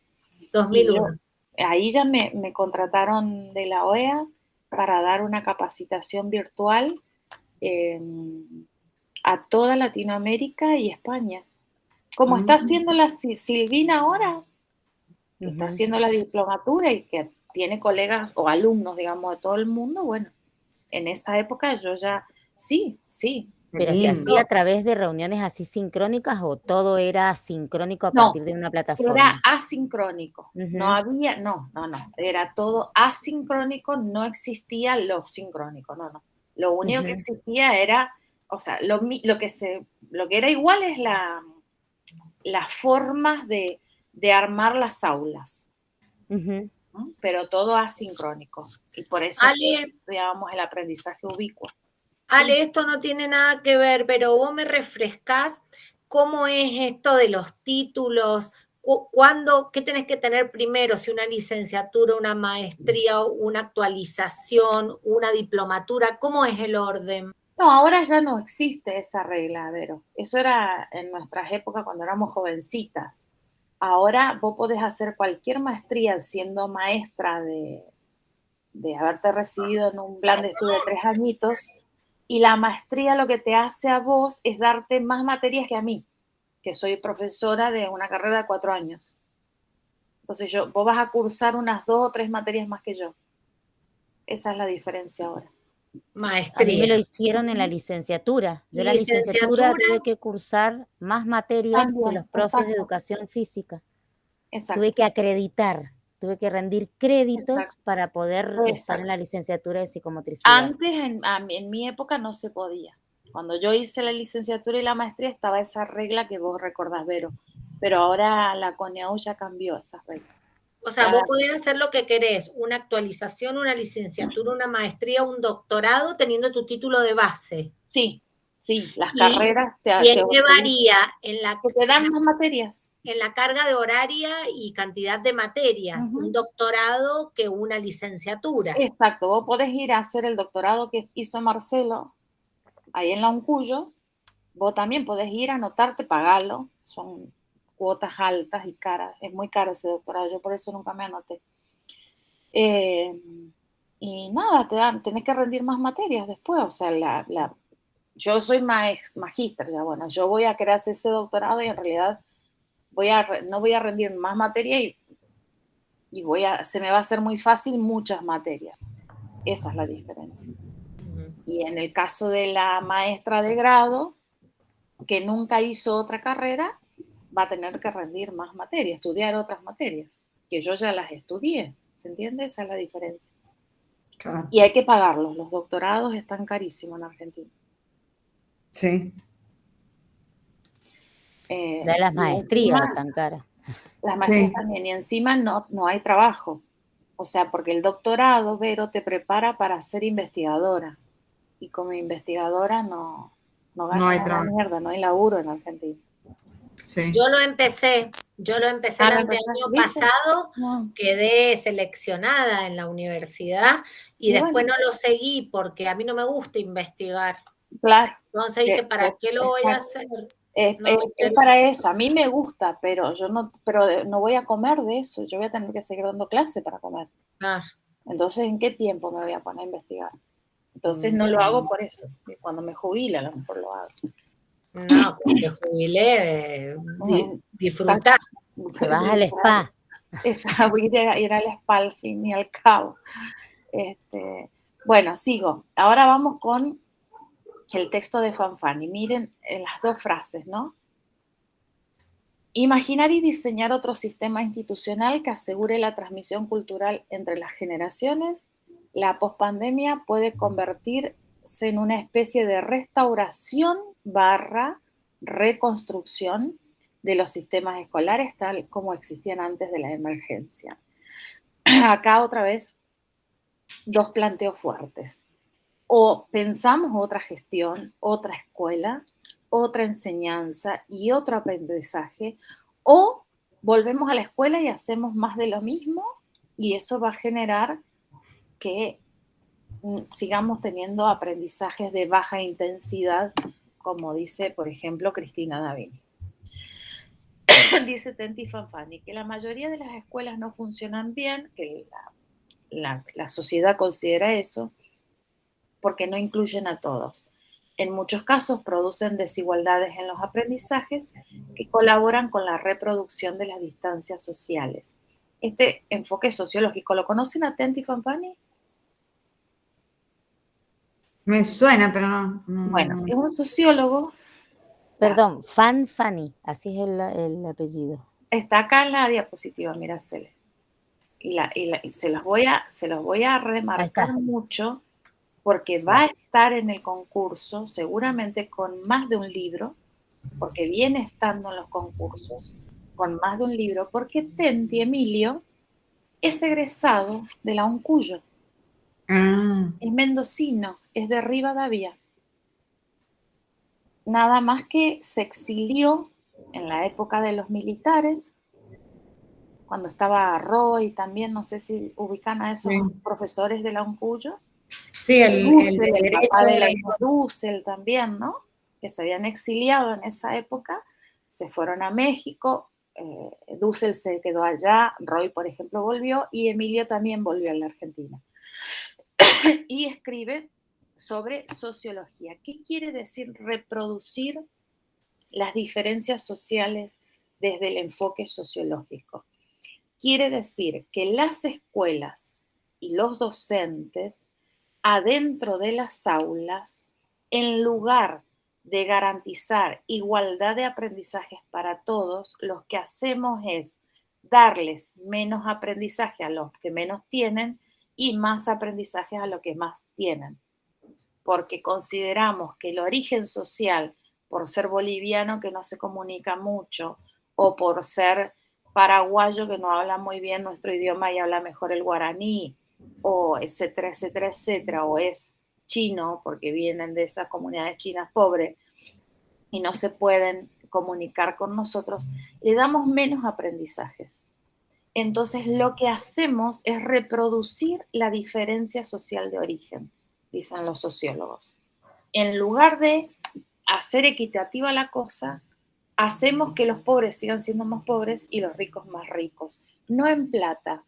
2001. Ahí ya me contrataron de la OEA para dar una capacitación virtual a toda Latinoamérica y España. Como está haciendo la Silvina ahora, que está haciendo la diplomatura y que tiene colegas o alumnos, digamos, de todo el mundo, bueno, en esa época yo ya, sí. ¿Pero se hacía a través de reuniones así sincrónicas o todo era sincrónico a partir de una plataforma? Era asincrónico, no, era todo asincrónico, no existía lo sincrónico, no. Lo único que existía era, o sea, lo que era igual es las formas de armar las aulas, ¿no? Pero todo asincrónico, y por eso llamamos el aprendizaje ubicuo. Ale, esto no tiene nada que ver, pero vos me refrescás cómo es esto de los títulos, qué tenés que tener primero, si una licenciatura, una maestría, una actualización, una diplomatura, ¿cómo es el orden? No, ahora ya no existe esa regla, Vero. Eso era en nuestras épocas cuando éramos jovencitas. Ahora vos podés hacer cualquier maestría siendo maestra de haberte recibido en un plan de estudio de 3 añitos, y la maestría lo que te hace a vos es darte más materias que a mí, que soy profesora de una carrera de 4 años. Entonces vos vas a cursar unas 2 o 3 materias más que yo. Esa es la diferencia ahora. Maestría. A mí me lo hicieron en la licenciatura. Yo en la licenciatura tuve que cursar más materias que los profes de educación física. Exacto. Tuve que acreditar, tuve que rendir créditos para poder estar en la licenciatura de psicomotricidad. Antes, en mi época, no se podía. Cuando yo hice la licenciatura y la maestría estaba esa regla que vos recordás, Vero. Pero ahora la CONEAU ya cambió esa regla. O sea, vos podés hacer lo que querés, una actualización, una licenciatura, una maestría, un doctorado, teniendo tu título de base. Sí, las carreras ¿Y en qué varía? Te dan más materias. En la carga de horaria y cantidad de materias, un doctorado que una licenciatura. Exacto, vos podés ir a hacer el doctorado que hizo Marcelo, ahí en la Uncuyo. Vos también podés ir a anotarte, pagarlo, son cuotas altas y caras, es muy caro ese doctorado, yo por eso nunca me anoté. Y nada, tenés que rendir más materias después, o sea, yo soy magíster, ya bueno, yo voy a querer hacer ese doctorado y en realidad no voy a rendir más materia y se me va a hacer muy fácil muchas materias. Esa es la diferencia. Y en el caso de la maestra de grado, que nunca hizo otra carrera, va a tener que rendir más materias, estudiar otras materias, que yo ya las estudié. ¿Se entiende? Esa es la diferencia. Claro. Y hay que pagarlos. Los doctorados están carísimos en Argentina. Sí. Ya las maestrías están caras. Las maestrías también. Y encima no hay trabajo. O sea, porque el doctorado, Vero, te prepara para ser investigadora. Y como investigadora no hay una trabajo. mierda, no hay laburo en Argentina. Sí. Yo lo empecé el anteaño pasado, quedé seleccionada en la universidad y después no lo seguí porque a mí no me gusta investigar. Claro. Entonces dije, ¿para qué lo voy a hacer? Es para eso, a mí me gusta, pero no voy a comer de eso, yo voy a tener que seguir dando clase para comer. Claro. Entonces, ¿en qué tiempo me voy a poner a investigar? Entonces no lo hago por eso. Y cuando me jubile, a lo mejor lo hago. No, cuando te jubilé, disfrutar. Te vas al spa. Voy a ir al spa al fin y al cabo. Bueno, sigo. Ahora vamos con el texto de Fanfani. Miren las dos frases, ¿no? Imaginar y diseñar otro sistema institucional que asegure la transmisión cultural entre las generaciones. La pospandemia puede convertirse en una especie de restauración / reconstrucción de los sistemas escolares tal como existían antes de la emergencia. Acá otra vez dos planteos fuertes. O pensamos otra gestión, otra escuela, otra enseñanza y otro aprendizaje, o volvemos a la escuela y hacemos más de lo mismo y eso va a generar que sigamos teniendo aprendizajes de baja intensidad, como dice, por ejemplo, Cristina Davini. Dice Tenty Fanfani que la mayoría de las escuelas no funcionan bien, que la sociedad considera eso, porque no incluyen a todos. En muchos casos producen desigualdades en los aprendizajes que colaboran con la reproducción de las distancias sociales. Este enfoque sociológico, ¿lo conocen a Tenty Fanfani? Me suena, pero no. Bueno, es un sociólogo. Perdón, Fanfani, así es el apellido. Está acá en la diapositiva, mírasele. Y se los voy a remarcar mucho porque va a estar en el concurso seguramente con más de un libro, porque viene estando en los concursos con más de un libro, porque Tenty Emilio es egresado de la Uncuyo. Es mendocino, es de Rivadavia. Nada más que se exilió en la época de los militares, cuando estaba Roy también, no sé si ubican a esos profesores de la Uncuyo. Sí, el papá de la hija Dussel también, ¿no? Que se habían exiliado en esa época, se fueron a México, Dussel se quedó allá, Roy, por ejemplo, volvió y Emilio también volvió a la Argentina. Y escribe sobre sociología. ¿Qué quiere decir reproducir las diferencias sociales desde el enfoque sociológico? Quiere decir que las escuelas y los docentes adentro de las aulas, en lugar de garantizar igualdad de aprendizajes para todos, lo que hacemos es darles menos aprendizaje a los que menos tienen y más aprendizaje a los que más tienen. Porque consideramos que el origen social, por ser boliviano que no se comunica mucho, o por ser paraguayo que no habla muy bien nuestro idioma y habla mejor el guaraní, o etcétera, etcétera, etcétera, o es chino porque vienen de esas comunidades chinas pobres y no se pueden comunicar con nosotros, le damos menos aprendizajes. Entonces lo que hacemos es reproducir la diferencia social de origen, dicen los sociólogos. En lugar de hacer equitativa la cosa, hacemos que los pobres sigan siendo más pobres y los ricos más ricos. No en plata,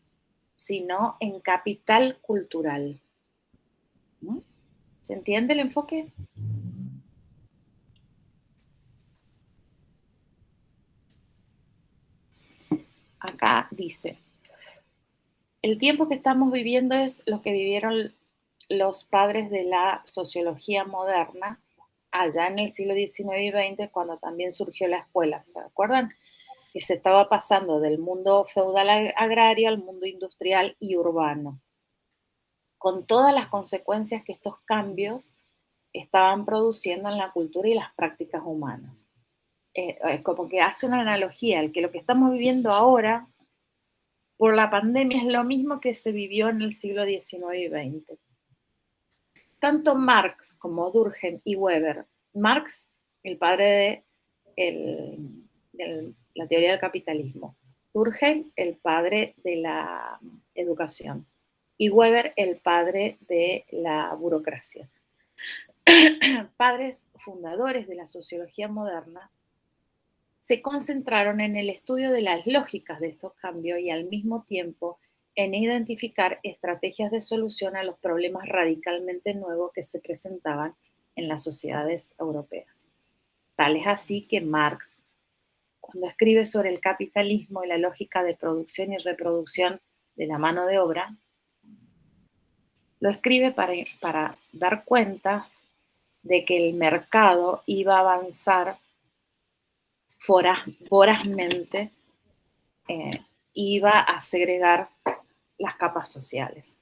sino en capital cultural. ¿Se entiende el enfoque? acá dice, el tiempo que estamos viviendo es lo que vivieron los padres de la sociología moderna allá en el siglo XIX y XX, cuando también surgió la escuela. ¿Se acuerdan? Que se estaba pasando del mundo feudal agrario al mundo industrial y urbano, con todas las consecuencias que estos cambios estaban produciendo en la cultura y las prácticas humanas. Como que hace una analogía, el que lo que estamos viviendo ahora por la pandemia es lo mismo que se vivió en el siglo XIX y XX. Tanto Marx como Durkheim y Weber, Marx, el padre de la teoría del capitalismo, Durkheim, el padre de la educación, y Weber, el padre de la burocracia. Padres fundadores de la sociología moderna, se concentraron en el estudio de las lógicas de estos cambios y al mismo tiempo en identificar estrategias de solución a los problemas radicalmente nuevos que se presentaban en las sociedades europeas. Tal es así que Marx, cuando escribe sobre el capitalismo y la lógica de producción y reproducción de la mano de obra, lo escribe para dar cuenta de que el mercado iba a avanzar vorazmente, iba a segregar las capas sociales.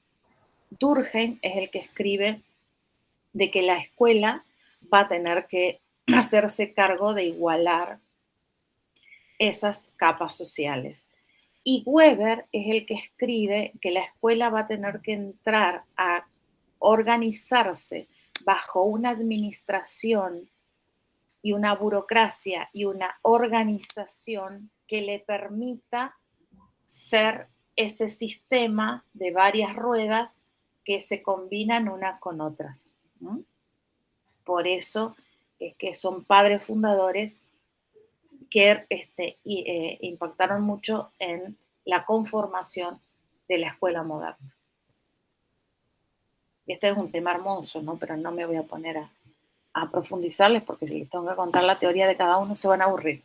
Durkheim es el que escribe de que la escuela va a tener que hacerse cargo de igualar esas capas sociales. Y Weber es el que escribe que la escuela va a tener que entrar a organizarse bajo una administración y una burocracia y una organización que le permita ser ese sistema de varias ruedas que se combinan unas con otras, ¿no? Por eso es que son padres fundadores que impactaron mucho en la conformación de la escuela moderna. Este es un tema hermoso, ¿no? Pero no me voy a poner a profundizarles porque si les tengo que contar la teoría de cada uno se van a aburrir.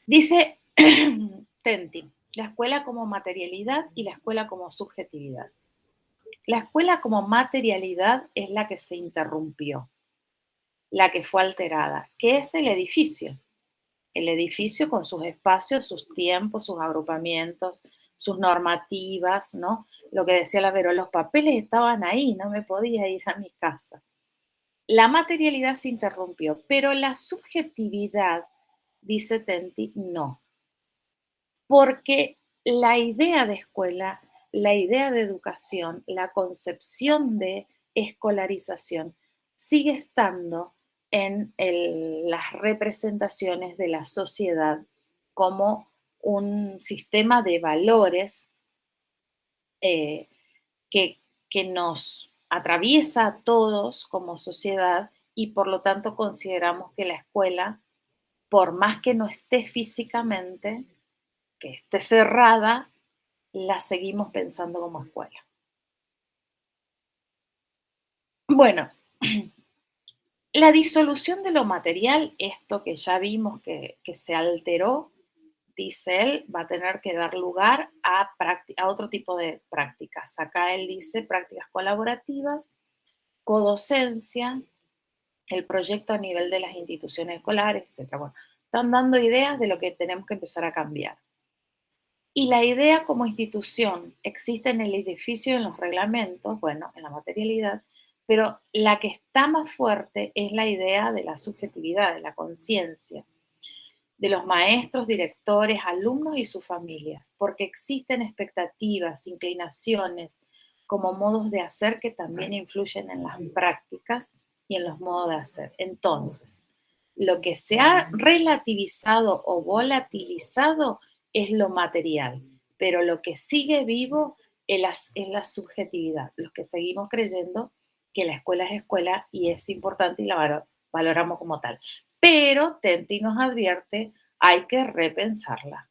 Dice Tentin, la escuela como materialidad y la escuela como subjetividad. La escuela como materialidad es la que se interrumpió, la que fue alterada, que es el edificio. El edificio con sus espacios, sus tiempos, sus agrupamientos, sus normativas, ¿no? Lo que decía la Vero, los papeles estaban ahí, no me podía ir a mi casa. La materialidad se interrumpió, pero la subjetividad, dice Tentin, no. Porque la idea de escuela, la idea de educación, la concepción de escolarización sigue estando en las representaciones de la sociedad como un sistema de valores que nos atraviesa a todos como sociedad y por lo tanto consideramos que la escuela, por más que no esté físicamente, que esté cerrada, la seguimos pensando como escuela. Bueno, la disolución de lo material, esto que ya vimos que se alteró, dice él, va a tener que dar lugar a otro tipo de prácticas. Acá él dice prácticas colaborativas, codocencia, el proyecto a nivel de las instituciones escolares, etc. Bueno, están dando ideas de lo que tenemos que empezar a cambiar. Y la idea como institución existe en el edificio, en los reglamentos, bueno, en la materialidad, pero la que está más fuerte es la idea de la subjetividad, de la conciencia, de los maestros, directores, alumnos y sus familias, porque existen expectativas, inclinaciones, como modos de hacer que también influyen en las prácticas y en los modos de hacer. Entonces, lo que se ha relativizado o volatilizado es lo material, pero lo que sigue vivo es la subjetividad, los que seguimos creyendo que la escuela es escuela y es importante y la valoramos como tal. Pero Tentin nos advierte, hay que repensarla,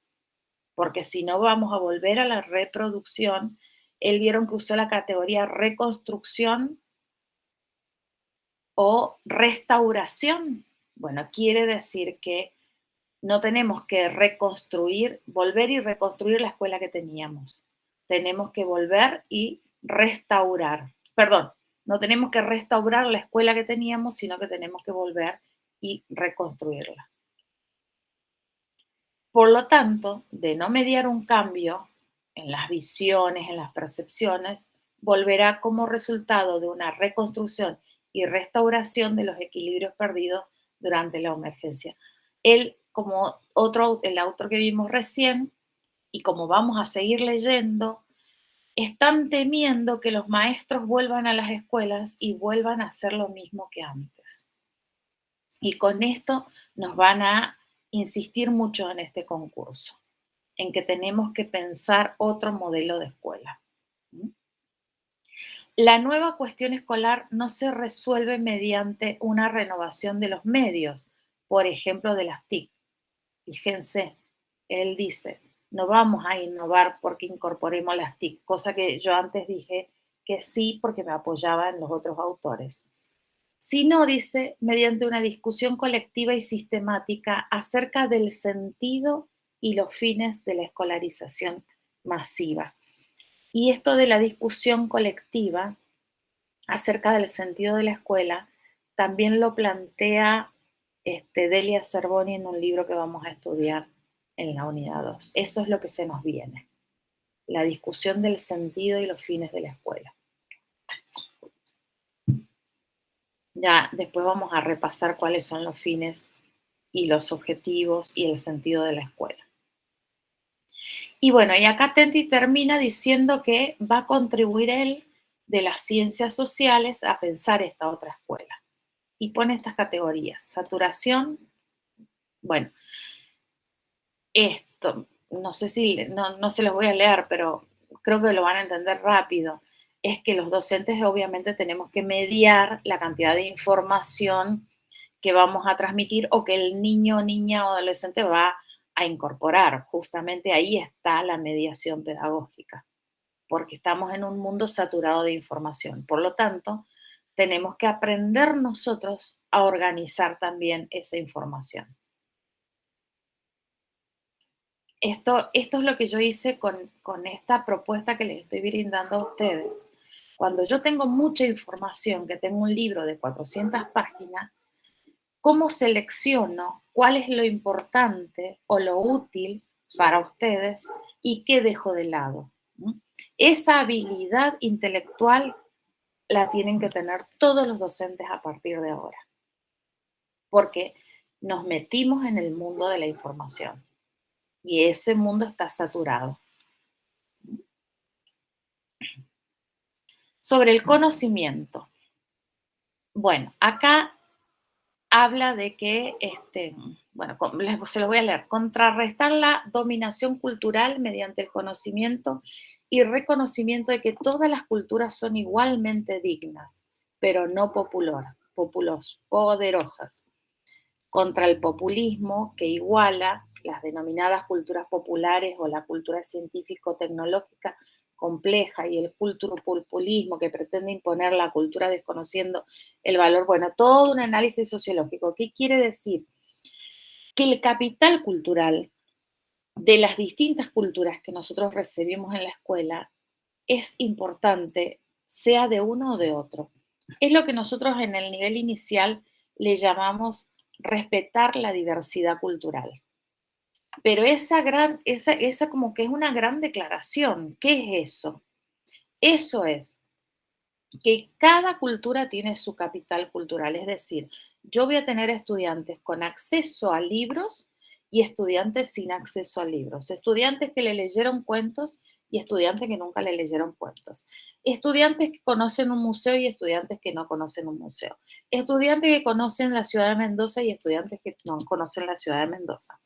porque si no vamos a volver a la reproducción. Él vieron que usó la categoría reconstrucción o restauración. Bueno, quiere decir que no tenemos que reconstruir, volver y reconstruir la escuela que teníamos. Tenemos que volver y restaurar. Perdón, no tenemos que restaurar la escuela que teníamos, sino que tenemos que volver y reconstruirla. Por lo tanto, de no mediar un cambio en las visiones, en las percepciones, volverá como resultado de una reconstrucción y restauración de los equilibrios perdidos durante la emergencia. Él, como el autor que vimos recién, y como vamos a seguir leyendo, están temiendo que los maestros vuelvan a las escuelas y vuelvan a hacer lo mismo que antes. Y con esto nos van a insistir mucho en este concurso, en que tenemos que pensar otro modelo de escuela. La nueva cuestión escolar no se resuelve mediante una renovación de los medios, por ejemplo, de las TIC. Fíjense, él dice, no vamos a innovar porque incorporemos las TIC, cosa que yo antes dije que sí porque me apoyaba en los otros autores. Sino, dice, mediante una discusión colectiva y sistemática acerca del sentido y los fines de la escolarización masiva. Y esto de la discusión colectiva acerca del sentido de la escuela también lo plantea Delia Cervoni en un libro que vamos a estudiar en la unidad 2. Eso es lo que se nos viene, la discusión del sentido y los fines de la escuela. Ya después vamos a repasar cuáles son los fines y los objetivos y el sentido de la escuela. Y bueno, y acá Tenti termina diciendo que va a contribuir él de las ciencias sociales a pensar esta otra escuela. Y pone estas categorías. Saturación, bueno, esto, no sé si, no se los voy a leer, pero creo que lo van a entender rápido. Es que los docentes obviamente tenemos que mediar la cantidad de información que vamos a transmitir o que el niño, niña o adolescente va a incorporar. Justamente ahí está la mediación pedagógica, porque estamos en un mundo saturado de información. Por lo tanto, tenemos que aprender nosotros a organizar también esa información. Esto es lo que yo hice con esta propuesta que les estoy brindando a ustedes. Cuando yo tengo mucha información, que tengo un libro de 400 páginas, ¿cómo selecciono cuál es lo importante o lo útil para ustedes y qué dejo de lado? Esa habilidad intelectual la tienen que tener todos los docentes a partir de ahora, porque nos metimos en el mundo de la información y ese mundo está saturado. Sobre el conocimiento. Bueno, acá habla de que, bueno, se lo voy a leer, contrarrestar la dominación cultural mediante el conocimiento y reconocimiento de que todas las culturas son igualmente dignas, pero no poderosas. Contra el populismo que iguala las denominadas culturas populares o la cultura científico-tecnológica compleja y el culturopopulismo que pretende imponer la cultura desconociendo el valor. Bueno, todo un análisis sociológico. ¿Qué quiere decir? Que el capital cultural de las distintas culturas que nosotros recibimos en la escuela es importante, sea de uno o de otro. Es lo que nosotros en el nivel inicial le llamamos respetar la diversidad cultural. Pero esa como que es una gran declaración. ¿Qué es eso? Eso es que cada cultura tiene su capital cultural. Es decir, yo voy a tener estudiantes con acceso a libros y estudiantes sin acceso a libros. Estudiantes que le leyeron cuentos y estudiantes que nunca le leyeron cuentos. Estudiantes que conocen un museo y estudiantes que no conocen un museo. Estudiantes que conocen la ciudad de Mendoza y estudiantes que no conocen la ciudad de Mendoza.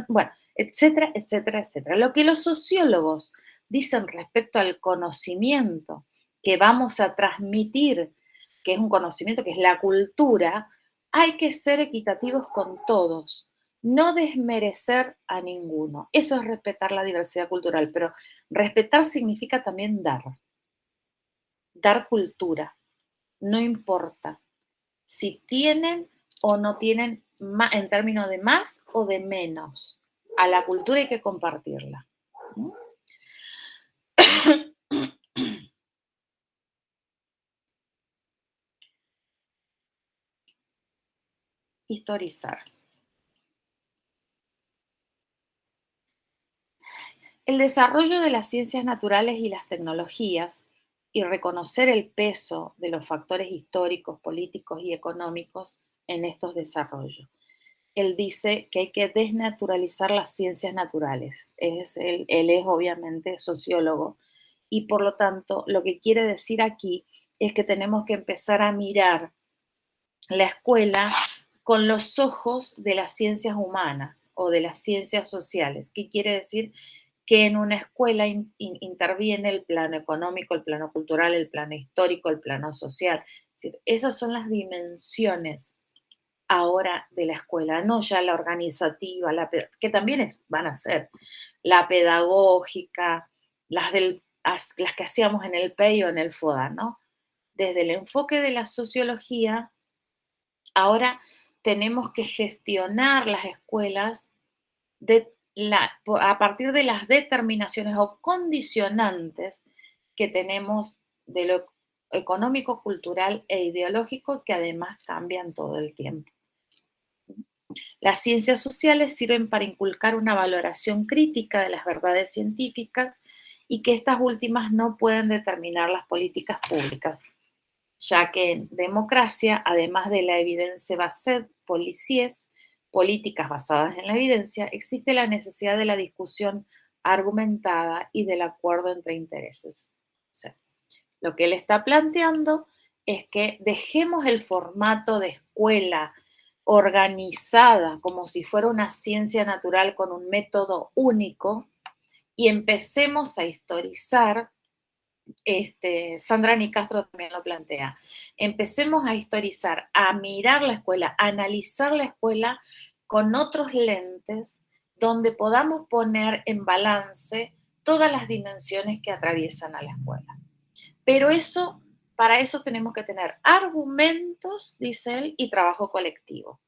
Bueno, etcétera, etcétera, etcétera. Lo que los sociólogos dicen respecto al conocimiento que vamos a transmitir, que es un conocimiento, que es la cultura, hay que ser equitativos con todos, no desmerecer a ninguno. Eso es respetar la diversidad cultural, pero respetar significa también dar cultura. No importa si tienen o no tienen en términos de más o de menos. A la cultura hay que compartirla. Historizar. El desarrollo de las ciencias naturales y las tecnologías y reconocer el peso de los factores históricos, políticos y económicos en estos desarrollos. Él dice que hay que desnaturalizar las ciencias naturales. Él es obviamente sociólogo y por lo tanto lo que quiere decir aquí es que tenemos que empezar a mirar la escuela con los ojos de las ciencias humanas o de las ciencias sociales. ¿Qué quiere decir? Que en una escuela interviene el plano económico, el plano cultural, el plano histórico, el plano social. Es decir, esas son las dimensiones ahora de la escuela, no ya la organizativa, que también van a ser la pedagógica, las que hacíamos en el PEI o en el FODA, ¿no? Desde el enfoque de la sociología, ahora tenemos que gestionar las escuelas a partir de las determinaciones o condicionantes que tenemos de lo económico, cultural e ideológico, que además cambian todo el tiempo. Las ciencias sociales sirven para inculcar una valoración crítica de las verdades científicas y que estas últimas no pueden determinar las políticas públicas, ya que en democracia, además de la evidencia based policies, políticas basadas en la evidencia, existe la necesidad de la discusión argumentada y del acuerdo entre intereses. O sea, lo que él está planteando es que dejemos el formato de escuela organizada como si fuera una ciencia natural con un método único y empecemos a historizar. Sandra Nicastro también lo plantea. Empecemos a historizar, a mirar la escuela, a analizar la escuela con otros lentes donde podamos poner en balance todas las dimensiones que atraviesan a la escuela. Pero para eso tenemos que tener argumentos, dice él, y trabajo colectivo.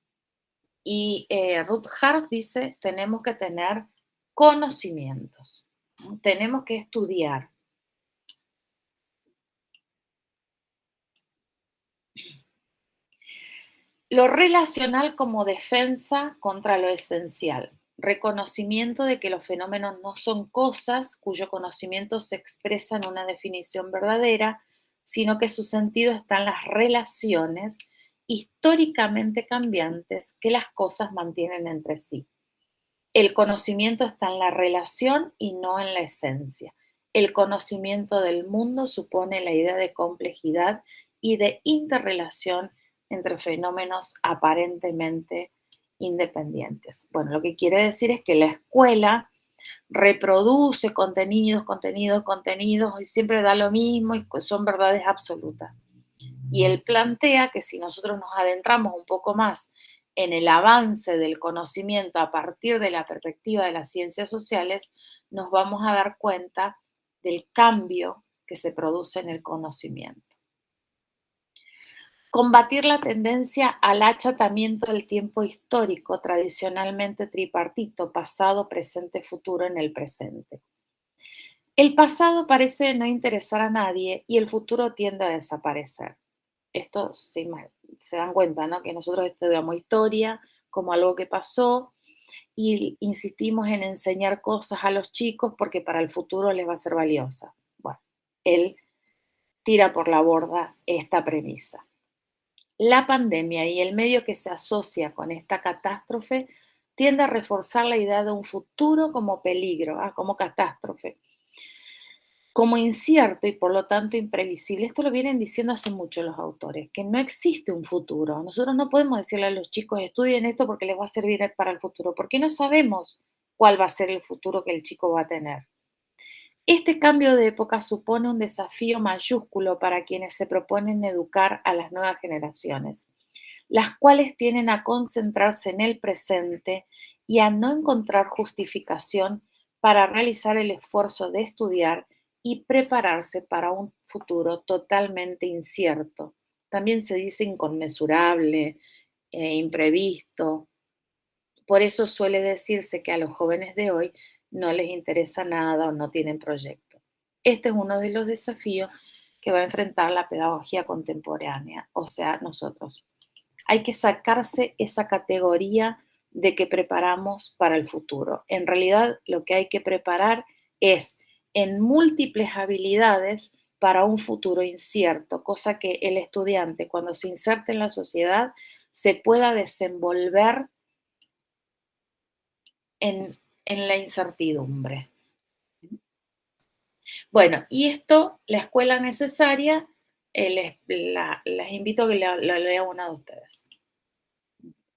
Y Ruth Harff dice, tenemos que tener conocimientos, ¿no? Tenemos que estudiar. Lo relacional como defensa contra lo esencial. Reconocimiento de que los fenómenos no son cosas cuyo conocimiento se expresa en una definición verdadera, sino que su sentido está en las relaciones históricamente cambiantes que las cosas mantienen entre sí. El conocimiento está en la relación y no en la esencia. El conocimiento del mundo supone la idea de complejidad y de interrelación entre fenómenos aparentemente independientes. Bueno, lo que quiere decir es que la escuela reproduce contenidos y siempre da lo mismo y son verdades absolutas. Y él plantea que si nosotros nos adentramos un poco más en el avance del conocimiento a partir de la perspectiva de las ciencias sociales, nos vamos a dar cuenta del cambio que se produce en el conocimiento. Combatir la tendencia al achatamiento del tiempo histórico, tradicionalmente tripartito, pasado, presente, futuro en el presente. El pasado parece no interesar a nadie y el futuro tiende a desaparecer. Esto se dan cuenta, ¿no? Que nosotros estudiamos historia como algo que pasó y insistimos en enseñar cosas a los chicos porque para el futuro les va a ser valiosa. Bueno, él tira por la borda esta premisa. La pandemia y el medio que se asocia con esta catástrofe tiende a reforzar la idea de un futuro como peligro, como catástrofe, como incierto y por lo tanto imprevisible. Esto lo vienen diciendo hace mucho los autores, que no existe un futuro. Nosotros no podemos decirle a los chicos, estudien esto porque les va a servir para el futuro, porque no sabemos cuál va a ser el futuro que el chico va a tener. Este cambio de época supone un desafío mayúsculo para quienes se proponen educar a las nuevas generaciones, las cuales tienden a concentrarse en el presente y a no encontrar justificación para realizar el esfuerzo de estudiar y prepararse para un futuro totalmente incierto. También se dice inconmensurable, imprevisto. Por eso suele decirse que a los jóvenes de hoy no les interesa nada o no tienen proyecto. Este es uno de los desafíos que va a enfrentar la pedagogía contemporánea, o sea, nosotros. Hay que sacarse esa categoría de que preparamos para el futuro. En realidad, lo que hay que preparar es en múltiples habilidades para un futuro incierto, cosa que el estudiante, cuando se inserte en la sociedad, se pueda desenvolver en la incertidumbre. Bueno, y esto, la escuela necesaria, les invito a que la lea una de ustedes.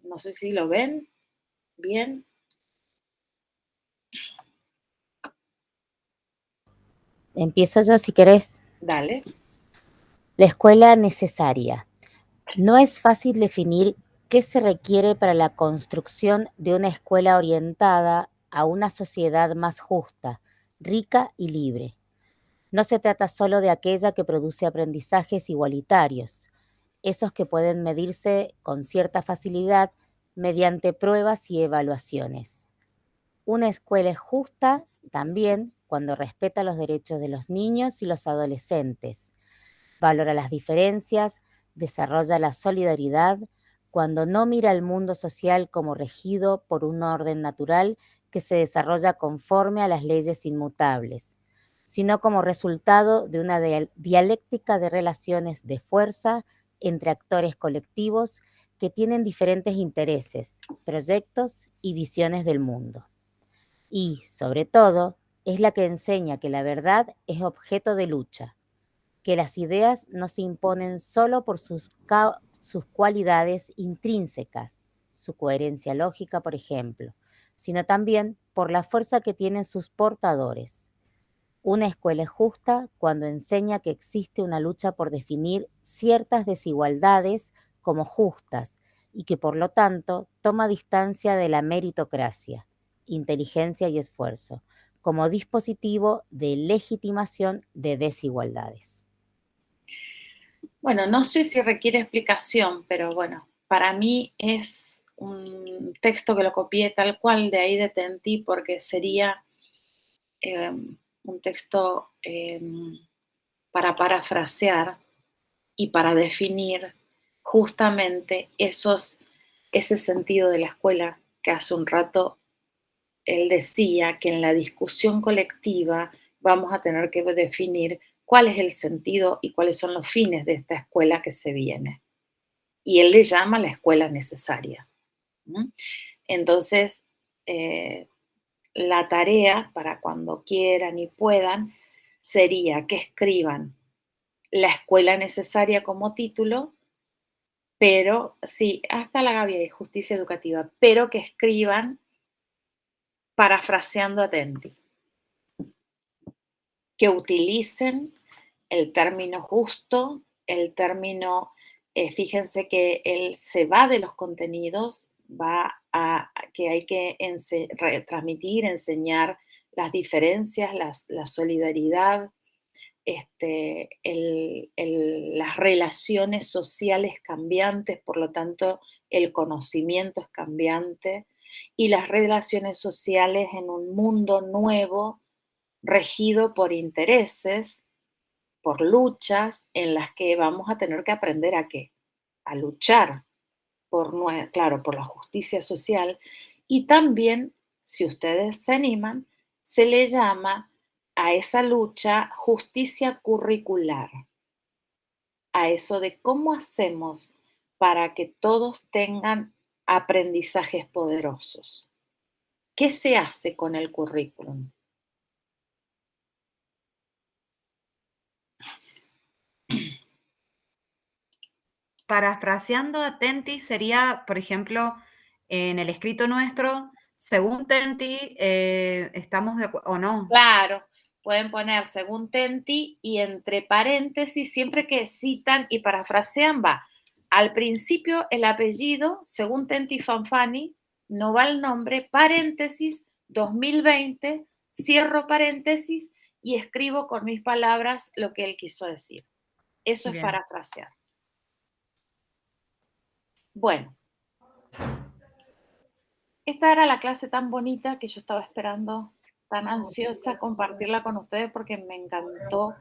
No sé si lo ven bien. Empiezo yo si querés. Dale. La escuela necesaria. No es fácil definir qué se requiere para la construcción de una escuela orientada a una sociedad más justa, rica y libre. No se trata solo de aquella que produce aprendizajes igualitarios, esos que pueden medirse con cierta facilidad mediante pruebas y evaluaciones. Una escuela es justa también cuando respeta los derechos de los niños y los adolescentes, valora las diferencias, desarrolla la solidaridad, cuando no mira al mundo social como regido por un orden natural que se desarrolla conforme a las leyes inmutables, sino como resultado de una dialéctica de relaciones de fuerza entre actores colectivos que tienen diferentes intereses, proyectos y visiones del mundo. Y, sobre todo, es la que enseña que la verdad es objeto de lucha, que las ideas no se imponen solo por sus cualidades intrínsecas, su coherencia lógica, por ejemplo, sino también por la fuerza que tienen sus portadores. Una escuela es justa cuando enseña que existe una lucha por definir ciertas desigualdades como justas y que por lo tanto toma distancia de la meritocracia, inteligencia y esfuerzo, como dispositivo de legitimación de desigualdades. Bueno, no sé si requiere explicación, pero bueno, para mí es un texto que lo copié tal cual de ahí de Tenti porque sería un texto para parafrasear y para definir justamente ese sentido de la escuela que hace un rato él decía que en la discusión colectiva vamos a tener que definir cuál es el sentido y cuáles son los fines de esta escuela que se viene. Y él le llama la escuela necesaria. Entonces, la tarea para cuando quieran y puedan sería que escriban la escuela necesaria como título, pero sí, hasta la Gaby de justicia educativa, pero que escriban parafraseando a Tenti, que utilicen el término justo, el término, fíjense que él se va de los contenidos, va a que hay que transmitir, enseñar las diferencias, la solidaridad, las relaciones sociales cambiantes, por lo tanto el conocimiento es cambiante, y las relaciones sociales en un mundo nuevo regido por intereses, por luchas en las que vamos a tener que aprender a qué, a luchar claro, por la justicia social, y también, si ustedes se animan, se le llama a esa lucha justicia curricular, a eso de cómo hacemos para que todos tengan aprendizajes poderosos. ¿Qué se hace con el currículum? Parafraseando a Tenti sería, por ejemplo, en el escrito nuestro, según Tenti, ¿estamos de acuerdo o no? Claro, pueden poner según Tenti y entre paréntesis, siempre que citan y parafrasean, va al principio el apellido, según Tenti Fanfani, no va el nombre, paréntesis, 2020, cierro paréntesis y escribo con mis palabras lo que él quiso decir. Eso es Bien. parafrasear. Bueno, esta era la clase tan bonita que yo estaba esperando, tan ansiosa compartirla con ustedes porque me encantó.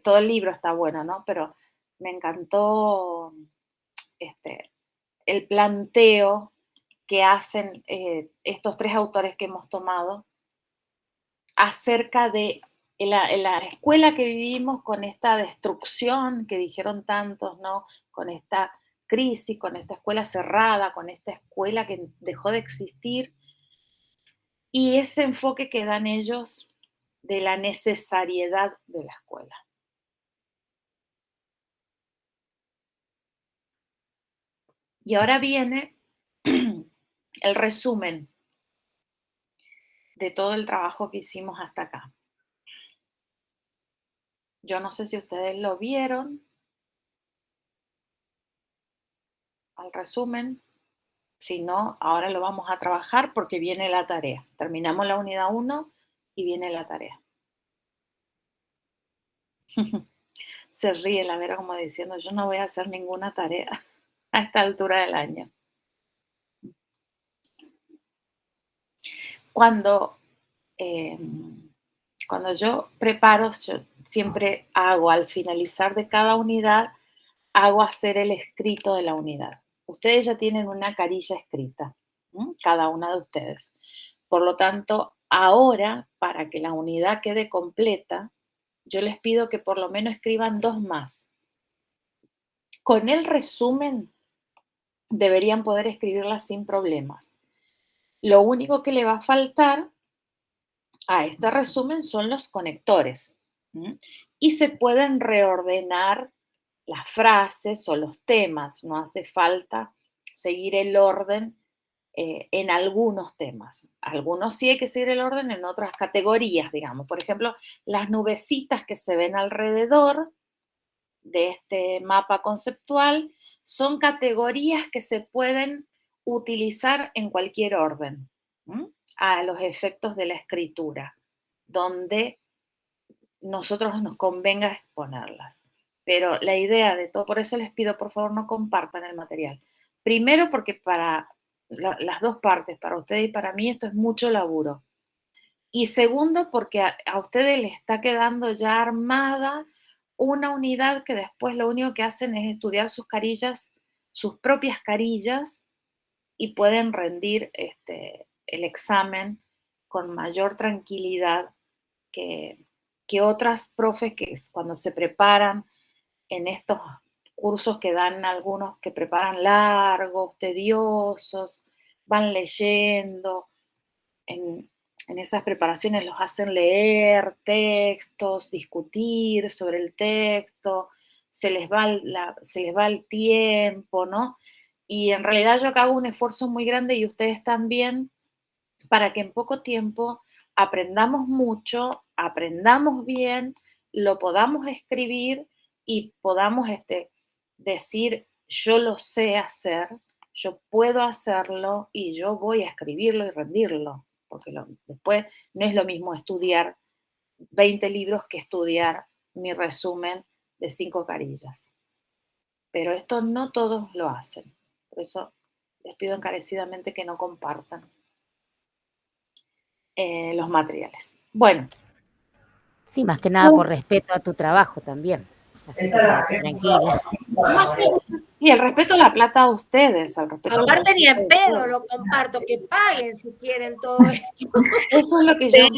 Todo el libro está bueno, ¿no? Pero me encantó el planteo que hacen estos tres autores que hemos tomado acerca de la escuela que vivimos con esta destrucción que dijeron tantos, ¿no? Con esta crisis, con esta escuela cerrada, con esta escuela que dejó de existir, y ese enfoque que dan ellos de la necesariedad de la escuela. Y ahora viene el resumen de todo el trabajo que hicimos hasta acá. Yo no sé si ustedes lo vieron, al resumen. Si no, ahora lo vamos a trabajar porque viene la tarea. Terminamos la unidad 1 y viene la tarea. Se ríe la Vera como diciendo, yo no voy a hacer ninguna tarea a esta altura del año. Cuando yo preparo, yo siempre hago al finalizar de cada unidad, hago hacer el escrito de la unidad. Ustedes ya tienen una carilla escrita, cada una de ustedes. Por lo tanto, ahora, para que la unidad quede completa, yo les pido que por lo menos escriban 2 más. Con el resumen deberían poder escribirla sin problemas. Lo único que le va a faltar a este resumen son los conectores. Y se pueden reordenar las frases o los temas. No hace falta seguir el orden en algunos temas. Algunos sí hay que seguir el orden en otras categorías, digamos. Por ejemplo, las nubecitas que se ven alrededor de este mapa conceptual son categorías que se pueden utilizar en cualquier orden, a los efectos de la escritura, donde nosotros nos convenga exponerlas. Pero la idea de todo, por eso les pido, por favor, no compartan el material. Primero, porque para las dos partes, para ustedes y para mí, esto es mucho laburo. Y segundo, porque a ustedes les está quedando ya armada una unidad que después lo único que hacen es estudiar sus carillas, sus propias carillas, y pueden rendir el examen con mayor tranquilidad que otras profes que cuando se preparan en estos cursos que dan algunos que preparan largos, tediosos, van leyendo, en esas preparaciones los hacen leer textos, discutir sobre el texto, se les va el tiempo, ¿no? Y en realidad yo acá hago un esfuerzo muy grande y ustedes también para que en poco tiempo aprendamos mucho, aprendamos bien, lo podamos escribir y podamos decir, yo lo sé hacer, yo puedo hacerlo y yo voy a escribirlo y rendirlo, porque después no es lo mismo estudiar 20 libros que estudiar mi resumen de 5 carillas. Pero esto no todos lo hacen, por eso les pido encarecidamente que no compartan los materiales. Bueno. Sí, más que nada por respeto a tu trabajo también. Así que tranquila. Y el respeto a la plata a ustedes. Aparte ni en pedo lo comparto, que paguen si quieren todo esto. Eso es lo que yo...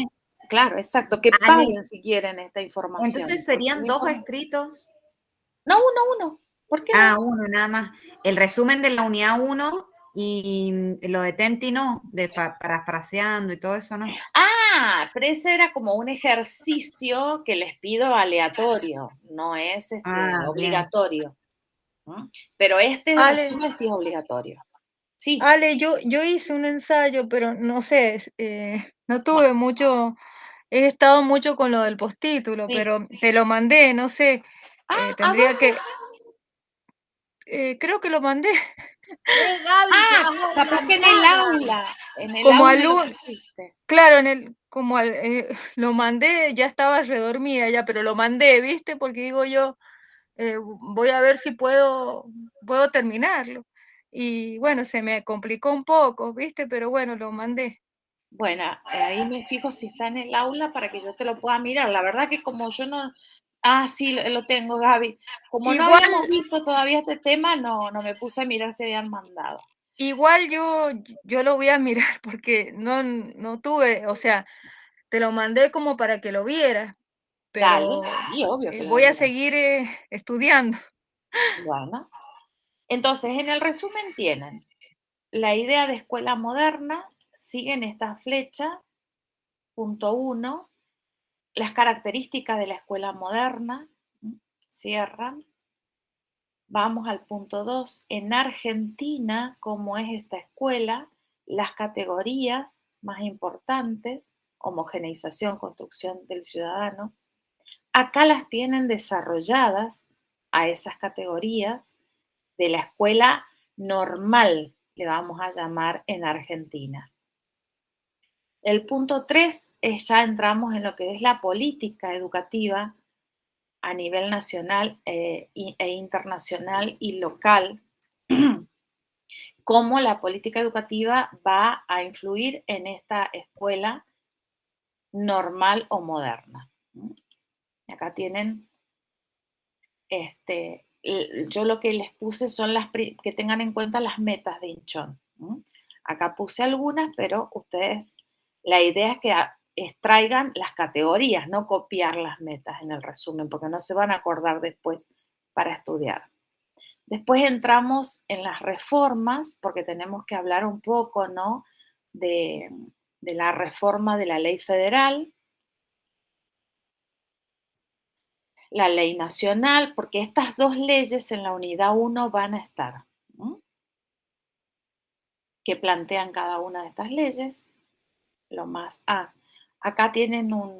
Claro, exacto, que paguen si quieren esta información. Entonces serían 2 escritos. No, uno. ¿Por qué? Uno nada más. El resumen de la unidad 1 y lo de Tenti no, de parafraseando y todo eso no. Pero ese era como un ejercicio que les pido aleatorio, no es obligatorio. Pero resumen sí es obligatorio. Sí. Ale, yo hice un ensayo, pero no sé, no tuve mucho, he estado mucho con lo del postítulo, sí. Pero te lo mandé, no sé, tendría que... creo que lo mandé. Gaby, capaz que en el aula. Como alumno. Claro, lo mandé, ya estaba redormida ya, pero lo mandé, ¿viste? Porque digo yo, voy a ver si puedo terminarlo. y bueno, se me complicó un poco, ¿viste? Pero bueno, lo mandé. Bueno, ahí me fijo si está en el aula para que yo te lo pueda mirar. La verdad que como yo no... Ah, sí, lo tengo, Gaby. Como no Igual, habíamos visto todavía este tema, no me puse a mirar si habían mandado. igual yo lo voy a mirar porque no tuve, o sea, te lo mandé como para que lo vieras, Dale, pero sí, obvio que lo voy a miro. seguir estudiando. Bueno, entonces en el resumen tienen la idea de escuela moderna, siguen esta flecha, punto 1, las características de la escuela moderna, cierran. Vamos al punto 2. En Argentina, ¿cómo es esta escuela? Las categorías más importantes, homogeneización, construcción del ciudadano. Acá las tienen desarrolladas a esas categorías de la escuela normal, le vamos a llamar en Argentina. El punto 3 es ya entramos en lo que es la política educativa a nivel nacional e internacional y local, cómo la política educativa va a influir en esta escuela normal o moderna. Acá tienen, yo lo que les puse son que tengan en cuenta las metas de Inchón. Acá puse algunas, pero ustedes, la idea es que extraigan las categorías, no copiar las metas en el resumen, porque no se van a acordar después para estudiar. Después entramos en las reformas, porque tenemos que hablar un poco, ¿no?, de la reforma de la ley federal, la ley nacional, porque estas dos leyes en la unidad 1 van a estar, ¿no?, que plantean cada una de estas leyes. Acá tienen no,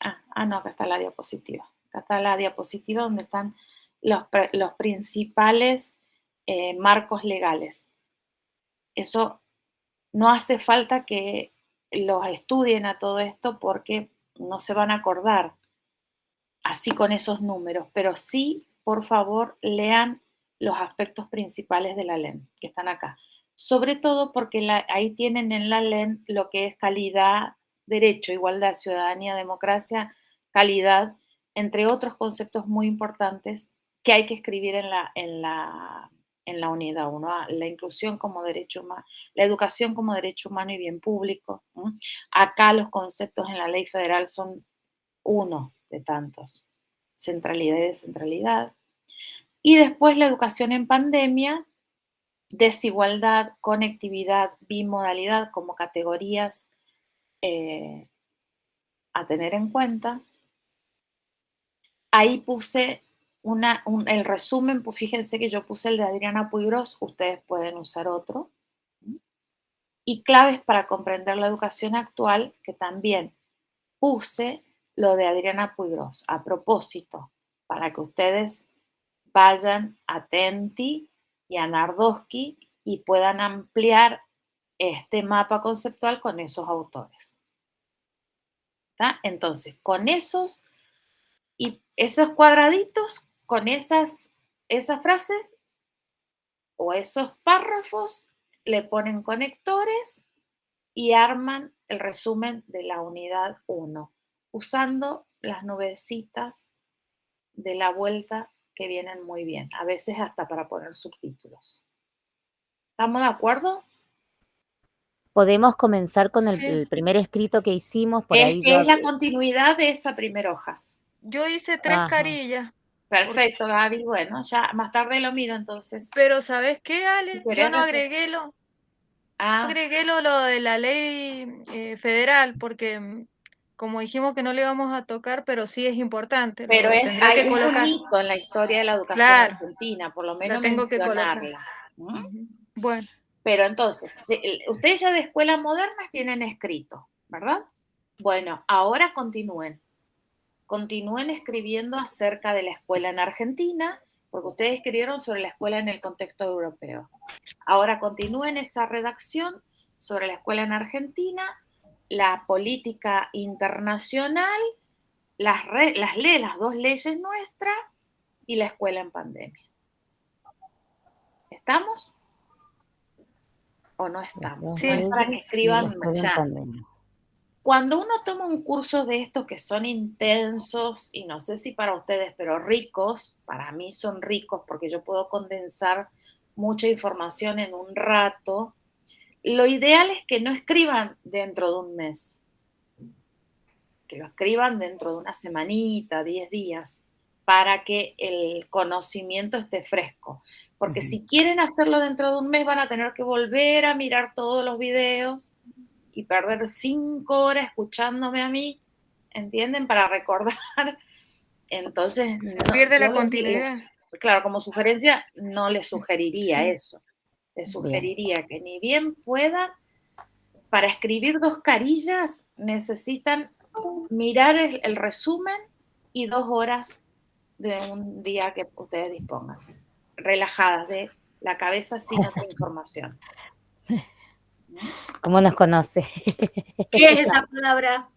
acá está la diapositiva. Acá está la diapositiva donde están los principales marcos legales. Eso no hace falta que los estudien a todo esto porque no se van a acordar así con esos números, pero sí, por favor, lean los aspectos principales de la LEN que están acá. Sobre todo porque ahí tienen en la LEN lo que es calidad, derecho, igualdad, ciudadanía, democracia, calidad, entre otros conceptos muy importantes que hay que escribir en la unidad 1, la inclusión como derecho humano, la educación como derecho humano y bien público. Acá los conceptos en la ley federal son uno de tantos, centralidad y descentralidad. Y después la educación en pandemia, desigualdad, conectividad, bimodalidad como categorías a tener en cuenta. Ahí puse el resumen, pues fíjense que yo puse el de Adriana Puigros, ustedes pueden usar otro. Y claves para comprender la educación actual, que también puse lo de Adriana Puigros, a propósito, para que ustedes vayan a Tenti y a Nardowski y puedan ampliar este mapa conceptual con esos autores. ¿Está? Entonces, con esos cuadraditos, con esas frases o esos párrafos, le ponen conectores y arman el resumen de la unidad 1, usando las nubecitas de la vuelta que vienen muy bien, a veces hasta para poner subtítulos. ¿Estamos de acuerdo? Podemos comenzar con Sí. el primer escrito que hicimos, por ahí Es la continuidad de esa primera hoja. Yo hice 3 Ajá. carillas. Perfecto, Gaby. Bueno, ya más tarde lo miro entonces. Pero ¿sabes qué, Ale? Si Yo querés no agregué lo de la ley federal porque como dijimos que no le íbamos a tocar, pero sí es importante, pero lo tendría que es un colocar. hito en la historia de la educación Claro, argentina, por lo la menos tengo que colocar. mencionarla. Ujú. Bueno, Pero entonces, ustedes ya de escuelas modernas tienen escrito, ¿verdad? Bueno, ahora continúen. Continúen escribiendo acerca de la escuela en Argentina, porque ustedes escribieron sobre la escuela en el contexto europeo. Ahora continúen esa redacción sobre la escuela en Argentina, la política internacional, las dos leyes nuestras y la escuela en pandemia. ¿Estamos? ¿O no estamos? Sí. No es para que escriban ya. Pandemia. Cuando uno toma un curso de estos que son intensos, y no sé si para ustedes, pero ricos, para mí son ricos porque yo puedo condensar mucha información en un rato, lo ideal es que no escriban dentro de un mes, que lo escriban dentro de una semanita, 10 días, para que el conocimiento esté fresco. Porque si quieren hacerlo dentro de un mes van a tener que volver a mirar todos los videos y perder 5 horas escuchándome a mí, ¿entienden? Para recordar. Entonces, Se pierde la continuidad. Claro, como sugerencia, no les sugeriría eso. Les sugeriría que ni bien puedan, para escribir 2 carillas, necesitan mirar el resumen y 2 horas de un día que ustedes dispongan. Relajadas, de la cabeza sin otra información. ¿Cómo nos conoce? ¿Qué es esa palabra?